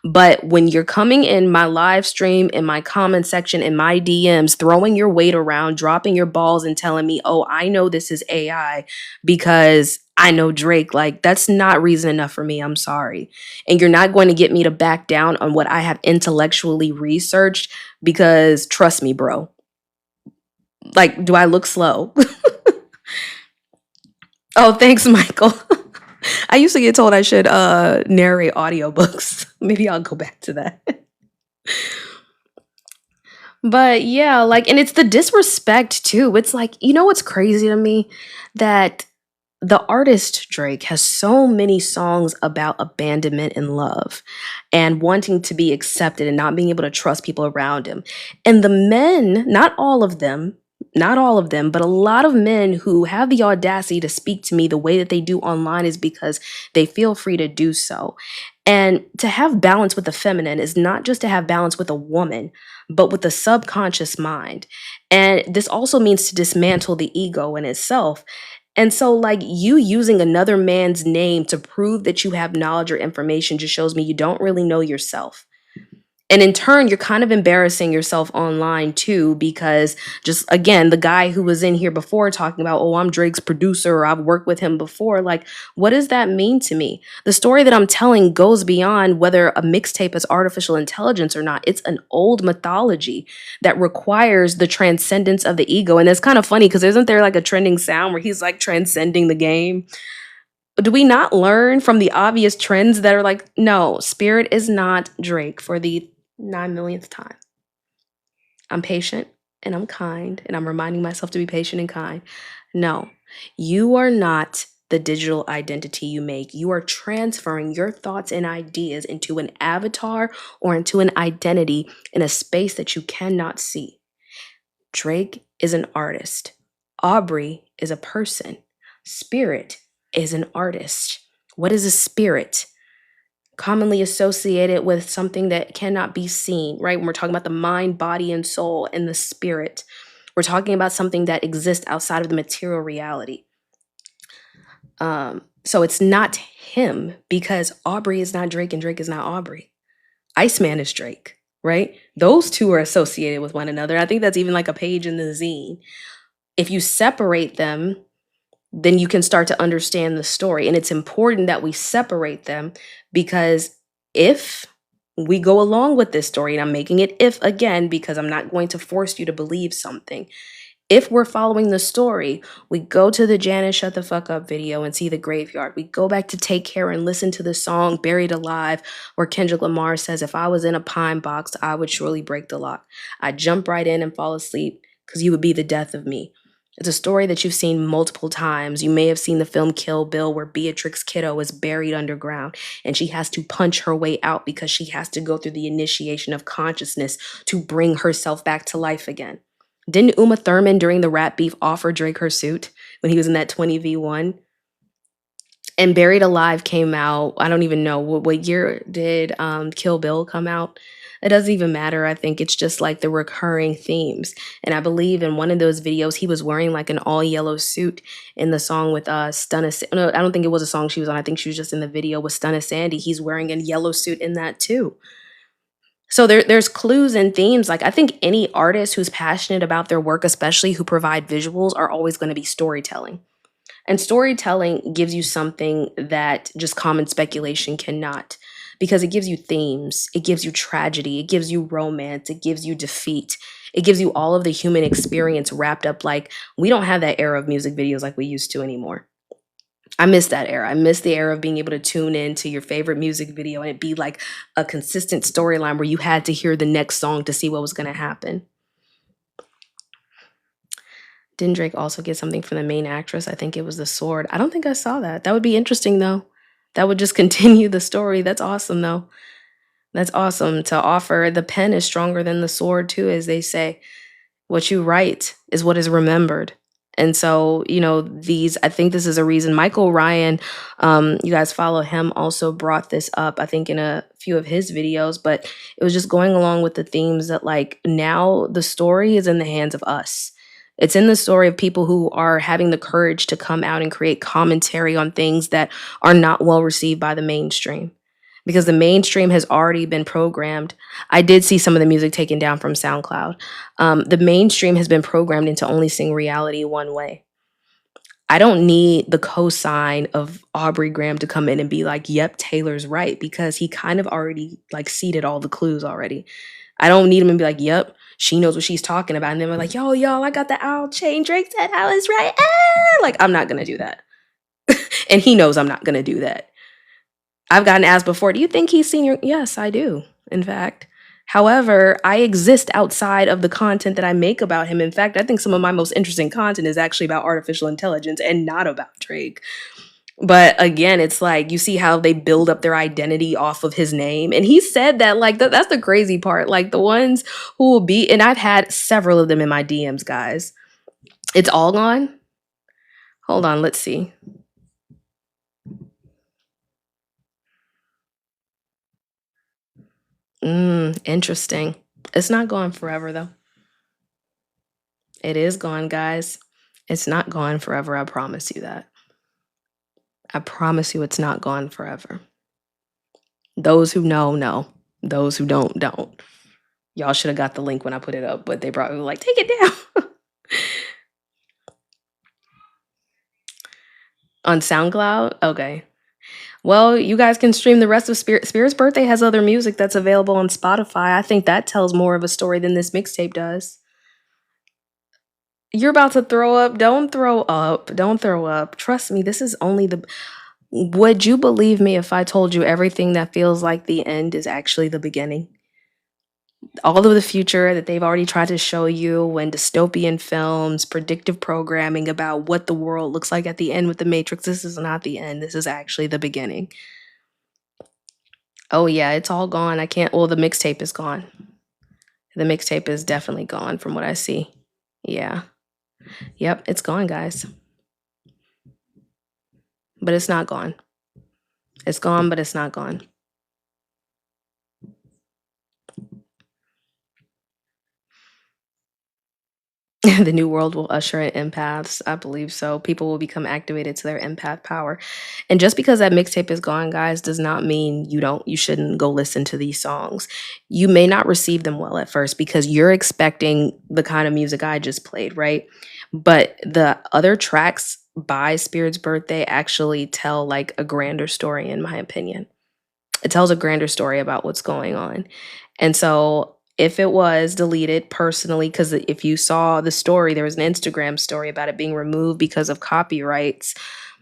But when you're coming in my live stream, in my comment section, in my DMs, throwing your weight around, dropping your balls and telling me, oh, I know this is AI because I know Drake, like, that's not reason enough for me. I'm sorry. And you're not going to get me to back down on what I have intellectually researched because trust me, bro. Like, do I look slow? Oh, thanks, Michael. I used to get told I should narrate audiobooks. Maybe I'll go back to that. But yeah, like, and it's the disrespect too. It's like, you know what's crazy to me? That the artist Drake has so many songs about abandonment and love and wanting to be accepted and not being able to trust people around him. And the men, not all of them, but a lot of men who have the audacity to speak to me the way that they do online is because they feel free to do so. And to have balance with the feminine is not just to have balance with a woman, but with the subconscious mind. And this also means to dismantle the ego in itself. And so, like, you using another man's name to prove that you have knowledge or information just shows me you don't really know yourself. And in turn, you're kind of embarrassing yourself online too, because just again, the guy who was in here before talking about, oh, I'm Drake's producer, or I've worked with him before. Like, what does that mean to me? The story that I'm telling goes beyond whether a mixtape is artificial intelligence or not. It's an old mythology that requires the transcendence of the ego. And it's kind of funny because isn't there like a trending sound where he's like transcending the game? Do we not learn from the obvious trends that are like, no, Spirit is not Drake for the 9 millionth time? I'm patient and I'm kind, and I'm reminding myself to be patient and kind. No, you are not the digital identity you make. You are transferring your thoughts and ideas into an avatar or into an identity in a space that you cannot see. Drake is an artist. Aubrey is a person. Spirit is an artist. What is a spirit? Commonly associated with something that cannot be seen, right? When we're talking about the mind, body, and soul and the spirit, we're talking about something that exists outside of the material reality. So it's not him because Aubrey is not Drake and Drake is not Aubrey. Iceman is Drake, right? Those two are associated with one another. I think that's even like a page in the zine. If you separate them, then you can start to understand the story. And it's important that we separate them because if we go along with this story, and I'm making it if again, because I'm not going to force you to believe something. If we're following the story, we go to the Janet Shut the Fuck Up video and see the graveyard. We go back to Take Care and listen to the song Buried Alive, where Kendrick Lamar says, if I was in a pine box, I would surely break the lock. I'd jump right in and fall asleep because you would be the death of me. It's a story that you've seen multiple times. You may have seen the film Kill Bill, where Beatrix Kiddo is buried underground and she has to punch her way out because she has to go through the initiation of consciousness to bring herself back to life again. Didn't Uma Thurman during the rap beef offer Drake her suit when he was in that 20v1? And Buried Alive came out, I don't even know, what year did Kill Bill come out? It doesn't even matter. I think it's just like the recurring themes. And I believe in one of those videos, he was wearing like an all yellow suit in the song with Stunna. No, I don't think it was a song she was on. I think she was just in the video with Stunna Sandy. He's wearing a yellow suit in that too. So there's clues and themes. Like, I think any artist who's passionate about their work, especially who provide visuals, are always going to be storytelling. And storytelling gives you something that just common speculation cannot, because it gives you themes, it gives you tragedy, it gives you romance, it gives you defeat, it gives you all of the human experience wrapped up. Like, we don't have that era of music videos like we used to anymore. I miss that era. I miss the era of being able to tune in to your favorite music video and it be like a consistent storyline where you had to hear the next song to see what was going to happen. Didn't Drake also get something from the main actress? I think it was the sword. I don't think I saw that. That would be interesting though. That would just continue the story. That's awesome though. That's awesome to offer. The pen is stronger than the sword too, as they say. What you write is what is remembered. And so, I think this is a reason Michael Ryan, you guys follow him, also brought this up, I think, in a few of his videos, but it was just going along with the themes that, like, now the story is in the hands of us. It's in the story of people who are having the courage to come out and create commentary on things that are not well received by the mainstream. Because the mainstream has already been programmed. I did see some of the music taken down from SoundCloud. The mainstream has been programmed into only seeing reality one way. I don't need the cosign of Aubrey Graham to come in and be like, yep, Taylor's right, because he kind of already like seeded all the clues already. I don't need him to be like, yep, she knows what she's talking about. And then we're like, yo, y'all, I got the owl chain. Drake said I was right. Ah! Like, I'm not going to do that. And he knows I'm not going to do that. I've gotten asked before, do you think he's seen your? Yes, I do, in fact. However, I exist outside of the content that I make about him. In fact, I think some of my most interesting content is actually about artificial intelligence and not about Drake. But again, it's like you see how they build up their identity off of his name. And he said that, like, that's the crazy part. Like, the ones who will be, and I've had several of them in my DMs, guys. It's all gone. Hold on, let's see. Interesting. It's not gone forever, though. It is gone, guys. It's not gone forever. I promise you that. I promise you it's not gone forever. Those who know, know. Those who don't, don't. Y'all should have got the link when I put it up, but they probably were like, take it down. On SoundCloud? Okay. Well, you guys can stream the rest of Spirit. Spirit's Birthday has other music that's available on Spotify. I think that tells more of a story than this mixtape does. You're about to throw up. Don't throw up. Don't throw up. Trust me, this is only the. Would you believe me if I told you everything that feels like the end is actually the beginning? All of the future that they've already tried to show you when dystopian films, predictive programming about what the world looks like at the end with the Matrix, this is not the end. This is actually the beginning. Oh, yeah, it's all gone. I can't. Well, the mixtape is gone. The mixtape is definitely gone from what I see. Yeah. Yep, it's gone, guys. But it's not gone. It's gone, but it's not gone. The new world will usher in empaths. I believe so. People will become activated to their empath power. And just because that mixtape is gone, guys, does not mean you shouldn't go listen to these songs. You may not receive them well at first because you're expecting the kind of music I just played, right? But the other tracks by Spirit's Birthday actually tell like a grander story, in my opinion. It tells a grander story about what's going on. And so if it was deleted personally, because if you saw the story, there was an Instagram story about it being removed because of copyrights,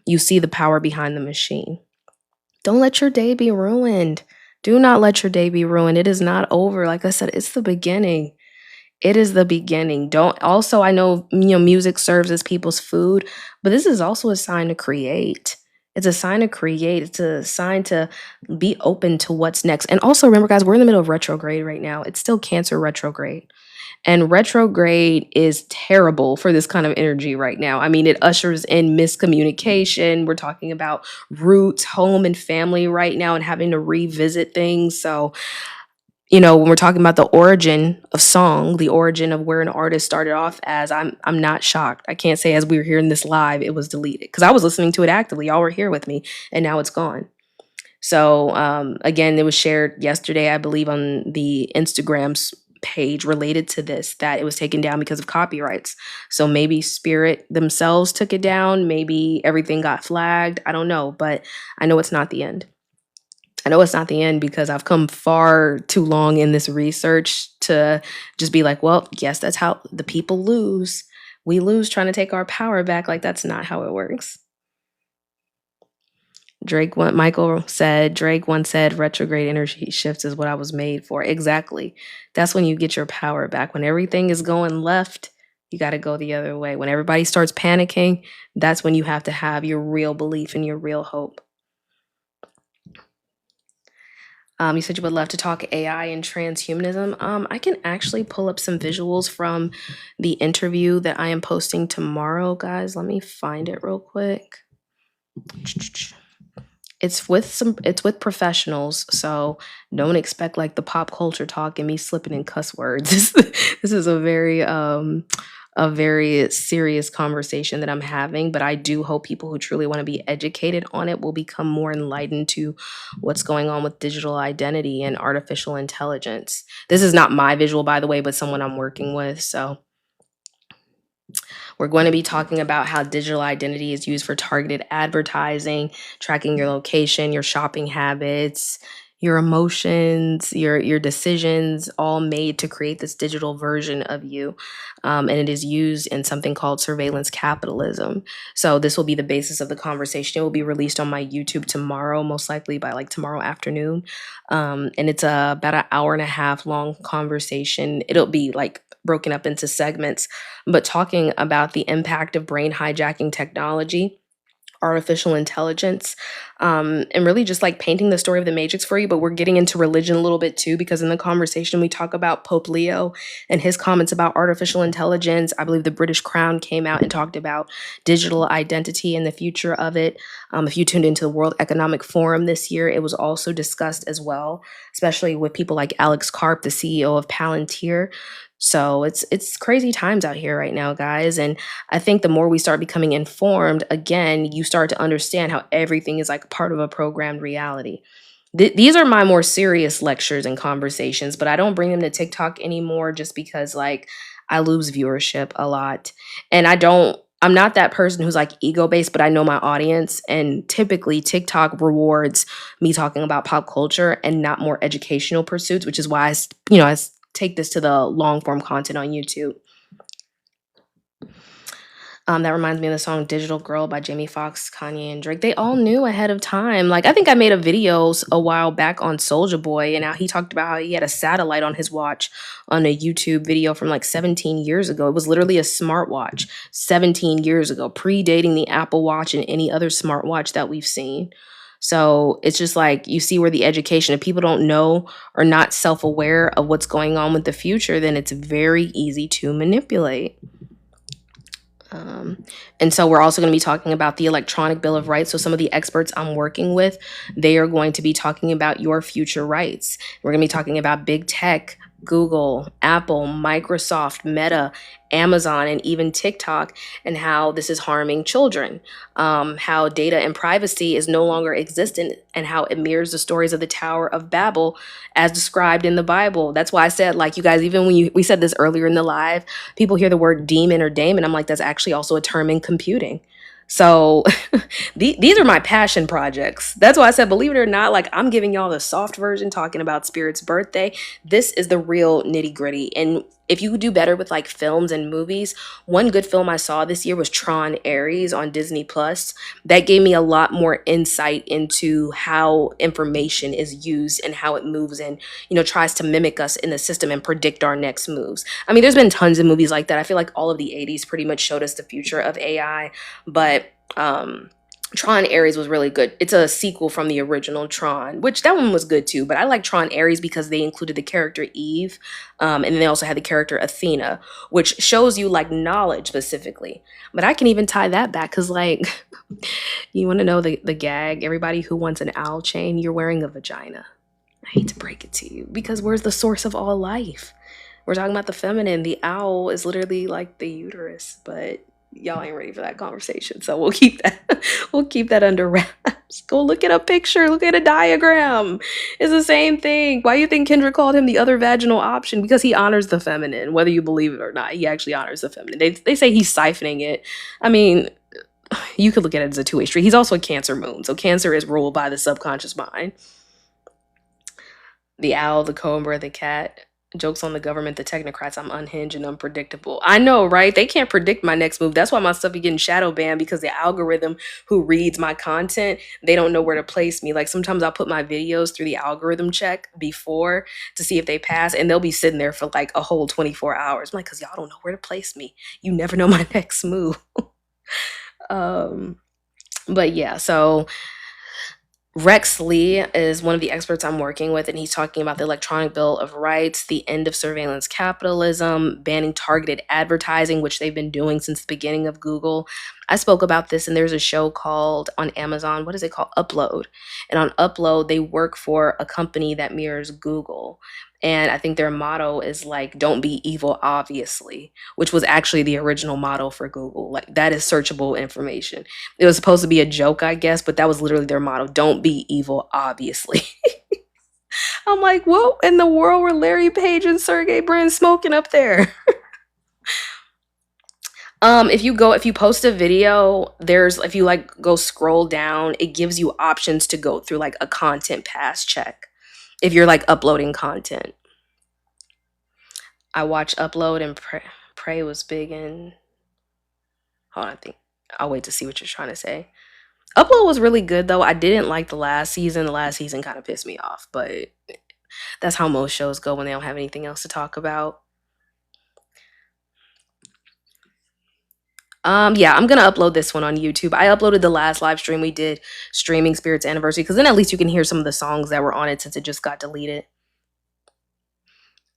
you see the power behind the machine. Don't let your day be ruined. Do not let your day be ruined. It is not over. Like I said, it's the beginning. It is the beginning. Don't also, I know, music serves as people's food, but this is also a sign to create. It's a sign to create. It's a sign to be open to what's next. And also remember, guys, we're in the middle of retrograde right now. It's still Cancer retrograde. And retrograde is terrible for this kind of energy right now. I mean, it ushers in miscommunication. We're talking about roots, home, and family right now and having to revisit things. So, when we're talking about the origin of song, the origin of where an artist started off as, I'm not shocked. I can't say as we were hearing this live, it was deleted because I was listening to it actively. Y'all were here with me, and now it's gone. So again, it was shared yesterday, I believe, on the Instagram's page related to this, that it was taken down because of copyrights. So maybe Spirit themselves took it down. Maybe everything got flagged. I don't know, but I know it's not the end. I know it's not the end because I've come far too long in this research to just be like, well, yes, that's how the people lose. We lose trying to take our power back. Like, that's not how it works. Drake once said, retrograde energy shifts is what I was made for. Exactly. That's when you get your power back. When everything is going left, you got to go the other way. When everybody starts panicking, that's when you have to have your real belief and your real hope. You said you would love to talk AI and transhumanism. I can actually pull up some visuals from the interview that I am posting tomorrow, guys. Let me find it real quick. It's with professionals, so don't expect like the pop culture talk and me slipping in cuss words. This is a very serious conversation that I'm having, but I do hope people who truly want to be educated on it will become more enlightened to what's going on with digital identity and artificial intelligence. This is not my visual, by the way, but someone I'm working with. So we're going to be talking about how digital identity is used for targeted advertising, tracking your location, your shopping habits, your emotions, your decisions, all made to create this digital version of you. And it is used in something called surveillance capitalism. So this will be the basis of the conversation. It will be released on my YouTube tomorrow, most likely by like tomorrow afternoon. And it's about an hour and a half long conversation. It'll be like broken up into segments, but talking about the impact of brain hijacking technology, artificial intelligence, and really just like painting the story of the Matrix for you. But we're getting into religion a little bit too, because in the conversation we talk about Pope Leo and his comments about artificial intelligence. I believe the British Crown came out and talked about digital identity and the future of it. If you tuned into the World Economic Forum this year, it was also discussed as well, especially with people like Alex Karp, the CEO of Palantir. So it's crazy times out here right now, guys. And I think the more we start becoming informed, again, you start to understand how everything is like part of a programmed reality. These are my more serious lectures and conversations, but I don't bring them to TikTok anymore just because like I lose viewership a lot. And I'm not that person who's like ego based, but I know my audience. And typically TikTok rewards me talking about pop culture and not more educational pursuits, which is why I take this to the long form content on YouTube. That reminds me of the song Digital Girl by Jamie Foxx, Kanye, and Drake. They all knew ahead of time. Like, I think I made a video a while back on Soldier Boy, and now he talked about how he had a satellite on his watch on a YouTube video from like 17 years ago. It was literally a smartwatch 17 years ago, predating the Apple Watch and any other smartwatch that we've seen. So it's just like you see where the education, if people don't know or not self aware of what's going on with the future, then it's very easy to manipulate. And so we're also going to be talking about the electronic bill of rights. So some of the experts I'm working with, they are going to be talking about your future rights. We're going to be talking about big tech, Google, Apple, Microsoft, Meta, Amazon, and even TikTok, and how this is harming children, how data and privacy is no longer existent, and how it mirrors the stories of the Tower of Babel as described in the Bible. That's why I said, like, you guys, even when we said this earlier in the live, people hear the word demon or daemon. I'm like, that's actually also a term in computing. So these are my passion projects. That's why I said, believe it or not, like I'm giving y'all the soft version talking about Spirit's birthday. This is the real nitty gritty. And if you do better with like films and movies, one good film I saw this year was Tron Ares on Disney Plus. That gave me a lot more insight into how information is used and how it moves and, tries to mimic us in the system and predict our next moves. I mean, there's been tons of movies like that. I feel like all of the 80s pretty much showed us the future of AI, but Tron Ares was really good. It's a sequel from the original Tron, which that one was good too. But I like Tron Ares because they included the character Eve, and then they also had the character Athena, which shows you like knowledge specifically. But I can even tie that back because like, you want to know the gag? Everybody who wants an owl chain, you're wearing a vagina. I hate to break it to you because where's the source of all life? We're talking about the feminine. The owl is literally like the uterus, but y'all ain't ready for that conversation, so we'll keep that under wraps. Go look at a picture, look at a diagram. It's the same thing. Why do you think Kendra called him the other vaginal option? Because he honors the feminine, whether you believe it or not. He actually honors the feminine. They say he's siphoning it. I mean, you could look at it as a two-way street. He's also a Cancer moon, so Cancer is ruled by the subconscious mind. The owl, the cobra, the cat. Jokes on the government, the technocrats, I'm unhinged and unpredictable. I know, right? They can't predict my next move. That's why my stuff be getting shadow banned, because the algorithm who reads my content, they don't know where to place me. Like sometimes I'll put my videos through the algorithm check before to see if they pass, and they'll be sitting there for like a whole 24 hours. I'm like, because y'all don't know where to place me. You never know my next move. um, but yeah, so Rex Lee is one of the experts I'm working with, and he's talking about the Electronic Bill of Rights, the end of surveillance capitalism, banning targeted advertising, which they've been doing since the beginning of Google. I spoke about this, and there's a show called on Amazon, what is it called? Upload. And on Upload, they work for a company that mirrors Google. And I think their motto is like, don't be evil, obviously, which was actually the original motto for Google. Like, that is searchable information. It was supposed to be a joke, I guess, but that was literally their motto. Don't be evil, obviously. I'm like, what in the world were Larry Page and Sergey Brin smoking up there? If you post a video, if you like go scroll down, it gives you options to go through like a content pass check if you're like uploading content. I watch Upload and Pray was big in. Hold on, I think I'll wait to see what you're trying to say. Upload was really good though. I didn't like the last season. The last season kind of pissed me off, but that's how most shows go when they don't have anything else to talk about. Yeah, I'm gonna upload this one on YouTube. I uploaded the last live stream we did, Streaming Spirits Anniversary, because then at least you can hear some of the songs that were on it since it just got deleted.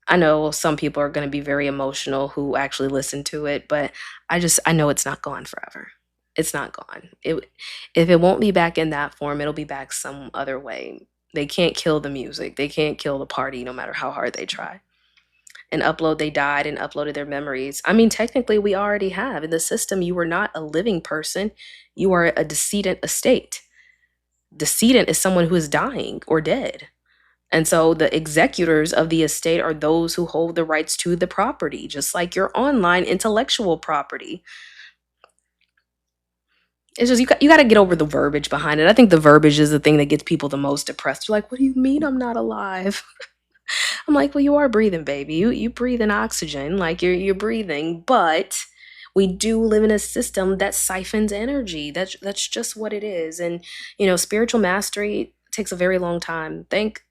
I know some people are gonna be very emotional who actually listen to it, but I know it's not gone forever. It's not gone. If it won't be back in that form, it'll be back some other way. They can't kill the music. They can't kill the party no matter how hard they try. And Upload, they died and uploaded their memories. I mean, technically, we already have. In the system, you were not a living person, you are a decedent estate. Decedent is someone who is dying or dead. And so the executors of the estate are those who hold the rights to the property, just like your online intellectual property. It's just you got to get over the verbiage behind it. I think the verbiage is the thing that gets people the most depressed. You're like, what do you mean I'm not alive? I'm like, well, you are breathing, baby. You breathe in oxygen, like you're breathing, but we do live in a system that siphons energy. That's just what it is. And spiritual mastery takes a very long time. Thank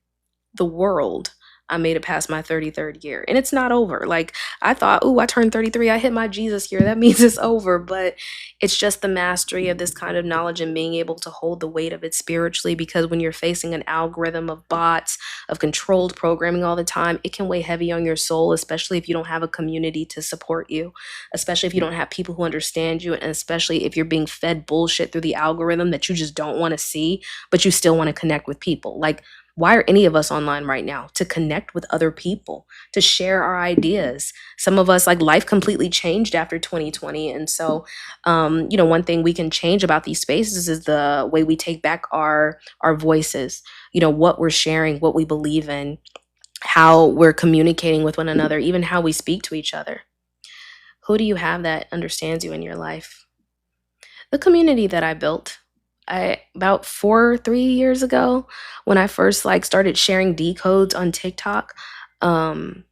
the world I made it past my 33rd year. And it's not over. Like I thought, I turned 33, I hit my Jesus year. That means it's over. But it's just the mastery of this kind of knowledge and being able to hold the weight of it spiritually. Because when you're facing an algorithm of bots, of controlled programming all the time, it can weigh heavy on your soul, especially if you don't have a community to support you, especially if you don't have people who understand you, and especially if you're being fed bullshit through the algorithm that you just don't want to see, but you still want to connect with people. Like, why are any of us online right now? To connect with other people, to share our ideas. Some of us, like, life completely changed after 2020. And so, one thing we can change about these spaces is the way we take back our voices, what we're sharing, what we believe in, how we're communicating with one another, even how we speak to each other. Who do you have that understands you in your life? The community that I built. About 3 years ago, when I first started sharing decodes on TikTok, um,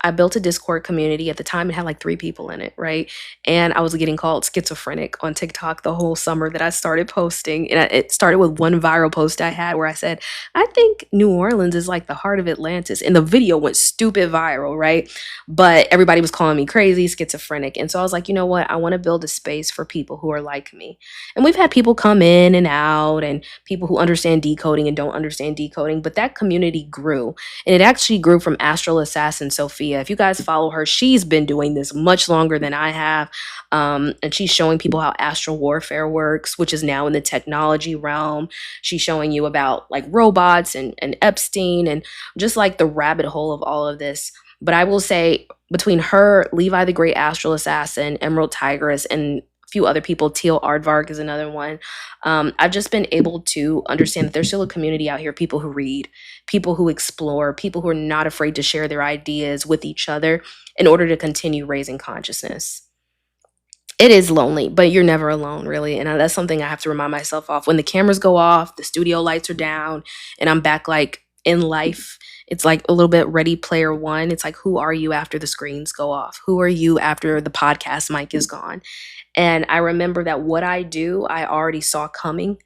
I built a Discord community. At the time, it had like 3 people in it, right? And I was getting called schizophrenic on TikTok the whole summer that I started posting. And it started with one viral post I had where I said, I think New Orleans is like the heart of Atlantis. And the video went stupid viral, right? But everybody was calling me crazy, schizophrenic. And so I was like, you know what? I want to build a space for people who are like me. And we've had people come in and out, and people who understand decoding and don't understand decoding. But that community grew. And it actually grew from Astral Assassin Sophia. If you guys follow her, she's been doing this much longer than I have. And she's showing people how astral warfare works, which is now in the technology realm. She's showing you about like robots and Epstein and just like the rabbit hole of all of this. But I will say, between her, Levi the Great Astral Assassin, Emerald Tigress, and a few other people, Teal Aardvark is another one, I've just been able to understand that there's still a community out here, people who read, people who explore, people who are not afraid to share their ideas with each other in order to continue raising consciousness. It is lonely, but you're never alone, really. And that's something I have to remind myself of. When the cameras go off, the studio lights are down, and I'm back like in life It's like a little bit Ready Player One. It's like, who are you after the screens go off? Who are you after the podcast mic is gone? And I remember that what I do, I already saw coming.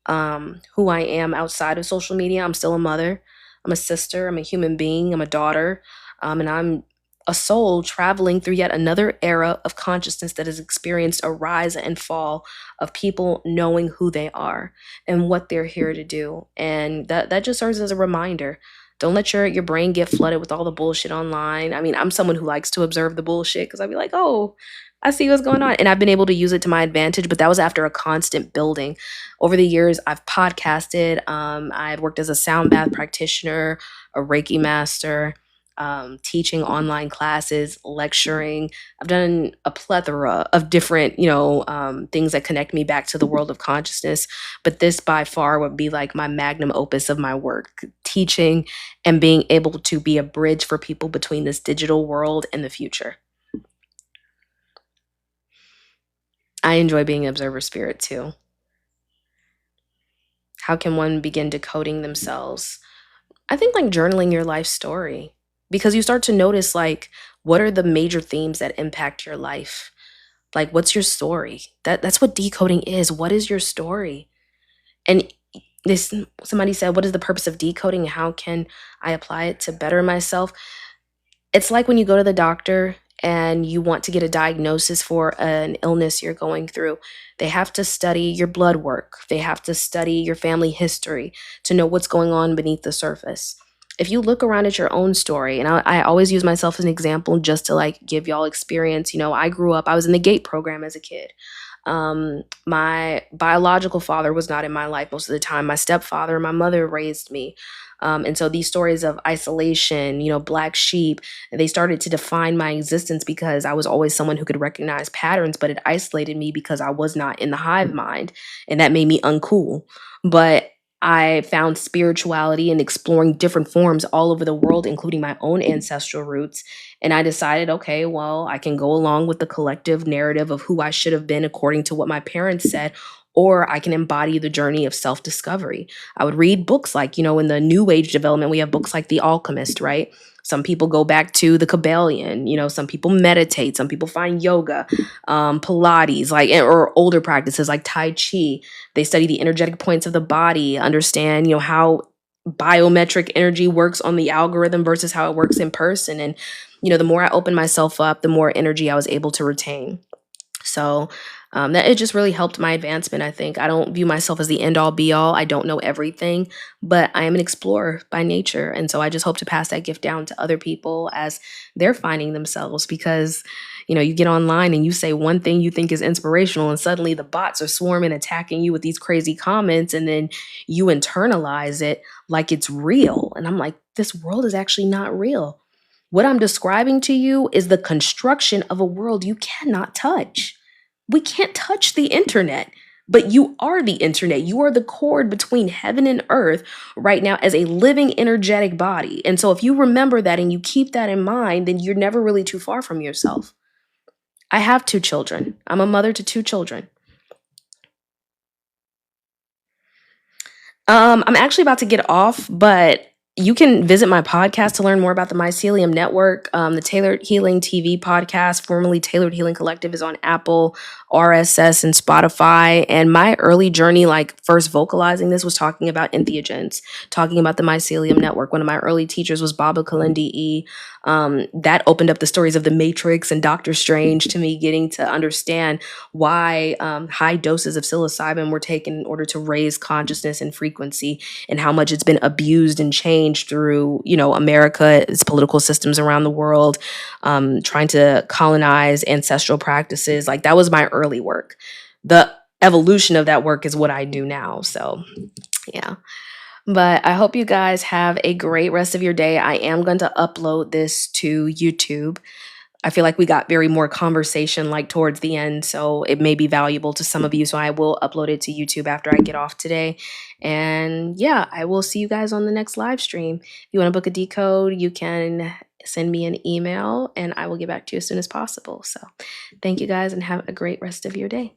Who I am outside of social media. I'm still a mother. I'm a sister. I'm a human being. I'm a daughter. And I'm a soul traveling through yet another era of consciousness that has experienced a rise and fall of people knowing who they are and what they're here to do. And that just serves as a reminder. Don't let your brain get flooded with all the bullshit online. I mean, I'm someone who likes to observe the bullshit because I'd be like, oh, I see what's going on. And I've been able to use it to my advantage, but that was after a constant building. Over the years, I've podcasted. I've worked as a sound bath practitioner, a Reiki master, teaching online classes, lecturing. I've done a plethora of different, things that connect me back to the world of consciousness. But this by far would be like my magnum opus of my work, teaching and being able to be a bridge for people between this digital world and the future. I enjoy being an observer spirit too. How can one begin decoding themselves? I think like journaling your life story, because you start to notice like what are the major themes that impact your life? Like what's your story? That's what decoding is. What is your story? And this somebody said, what is the purpose of decoding? How can I apply it to better myself? It's like when you go to the doctor and you want to get a diagnosis for an illness you're going through. They have to study your blood work. They have to study your family history to know what's going on beneath the surface. If you look around at your own story, and I always use myself as an example just to like give y'all experience. I grew up, I was in the GATE program as a kid. My biological father was not in my life most of the time. My stepfather and my mother raised me. And so these stories of isolation, black sheep, they started to define my existence because I was always someone who could recognize patterns, but it isolated me because I was not in the hive mind. And that made me uncool. But I found spirituality and exploring different forms all over the world, including my own ancestral roots. And I decided, okay, well, I can go along with the collective narrative of who I should have been according to what my parents said, or I can embody the journey of self discovery. I would read books like, in the New Age development, we have books like The Alchemist, right? Some people go back to the Kabbalion, some people meditate, some people find yoga, Pilates, like, or older practices like Tai Chi. They study the energetic points of the body, understand, how biometric energy works on the algorithm versus how it works in person. And, the more I opened myself up, the more energy I was able to retain. So that it just really helped my advancement, I think. I don't view myself as the end all be all. I don't know everything, but I am an explorer by nature. And so I just hope to pass that gift down to other people as they're finding themselves, because, you get online and you say one thing you think is inspirational and suddenly the bots are swarming, attacking you with these crazy comments. And then you internalize it like it's real. And I'm like, this world is actually not real. What I'm describing to you is the construction of a world you cannot touch. We can't touch the internet, but you are the internet. You are the cord between heaven and earth right now as a living energetic body. And so if you remember that and you keep that in mind, then you're never really too far from yourself. I have 2 children. I'm a mother to 2 children. I'm actually about to get off, but you can visit my podcast to learn more about the Mycelium Network. The Tailored Healing TV podcast, formerly Tailored Healing Collective, is on Apple, RSS, and Spotify. And my early journey, like first vocalizing this, was talking about entheogens, talking about the Mycelium Network. One of my early teachers was Baba Kalindi E. That opened up the stories of the Matrix and Doctor Strange to me, getting to understand why high doses of psilocybin were taken in order to raise consciousness and frequency, and how much it's been abused and changed through, America, its political systems around the world, trying to colonize ancestral practices. Like that was my early work. The evolution of that work is what I do now. So, yeah. But I hope you guys have a great rest of your day. I am going to upload this to YouTube. I feel like we got very more conversation like towards the end, so it may be valuable to some of you. So I will upload it to YouTube after I get off today. And yeah, I will see you guys on the next live stream. If you want to book a decode, you can send me an email and I will get back to you as soon as possible. So thank you guys and have a great rest of your day.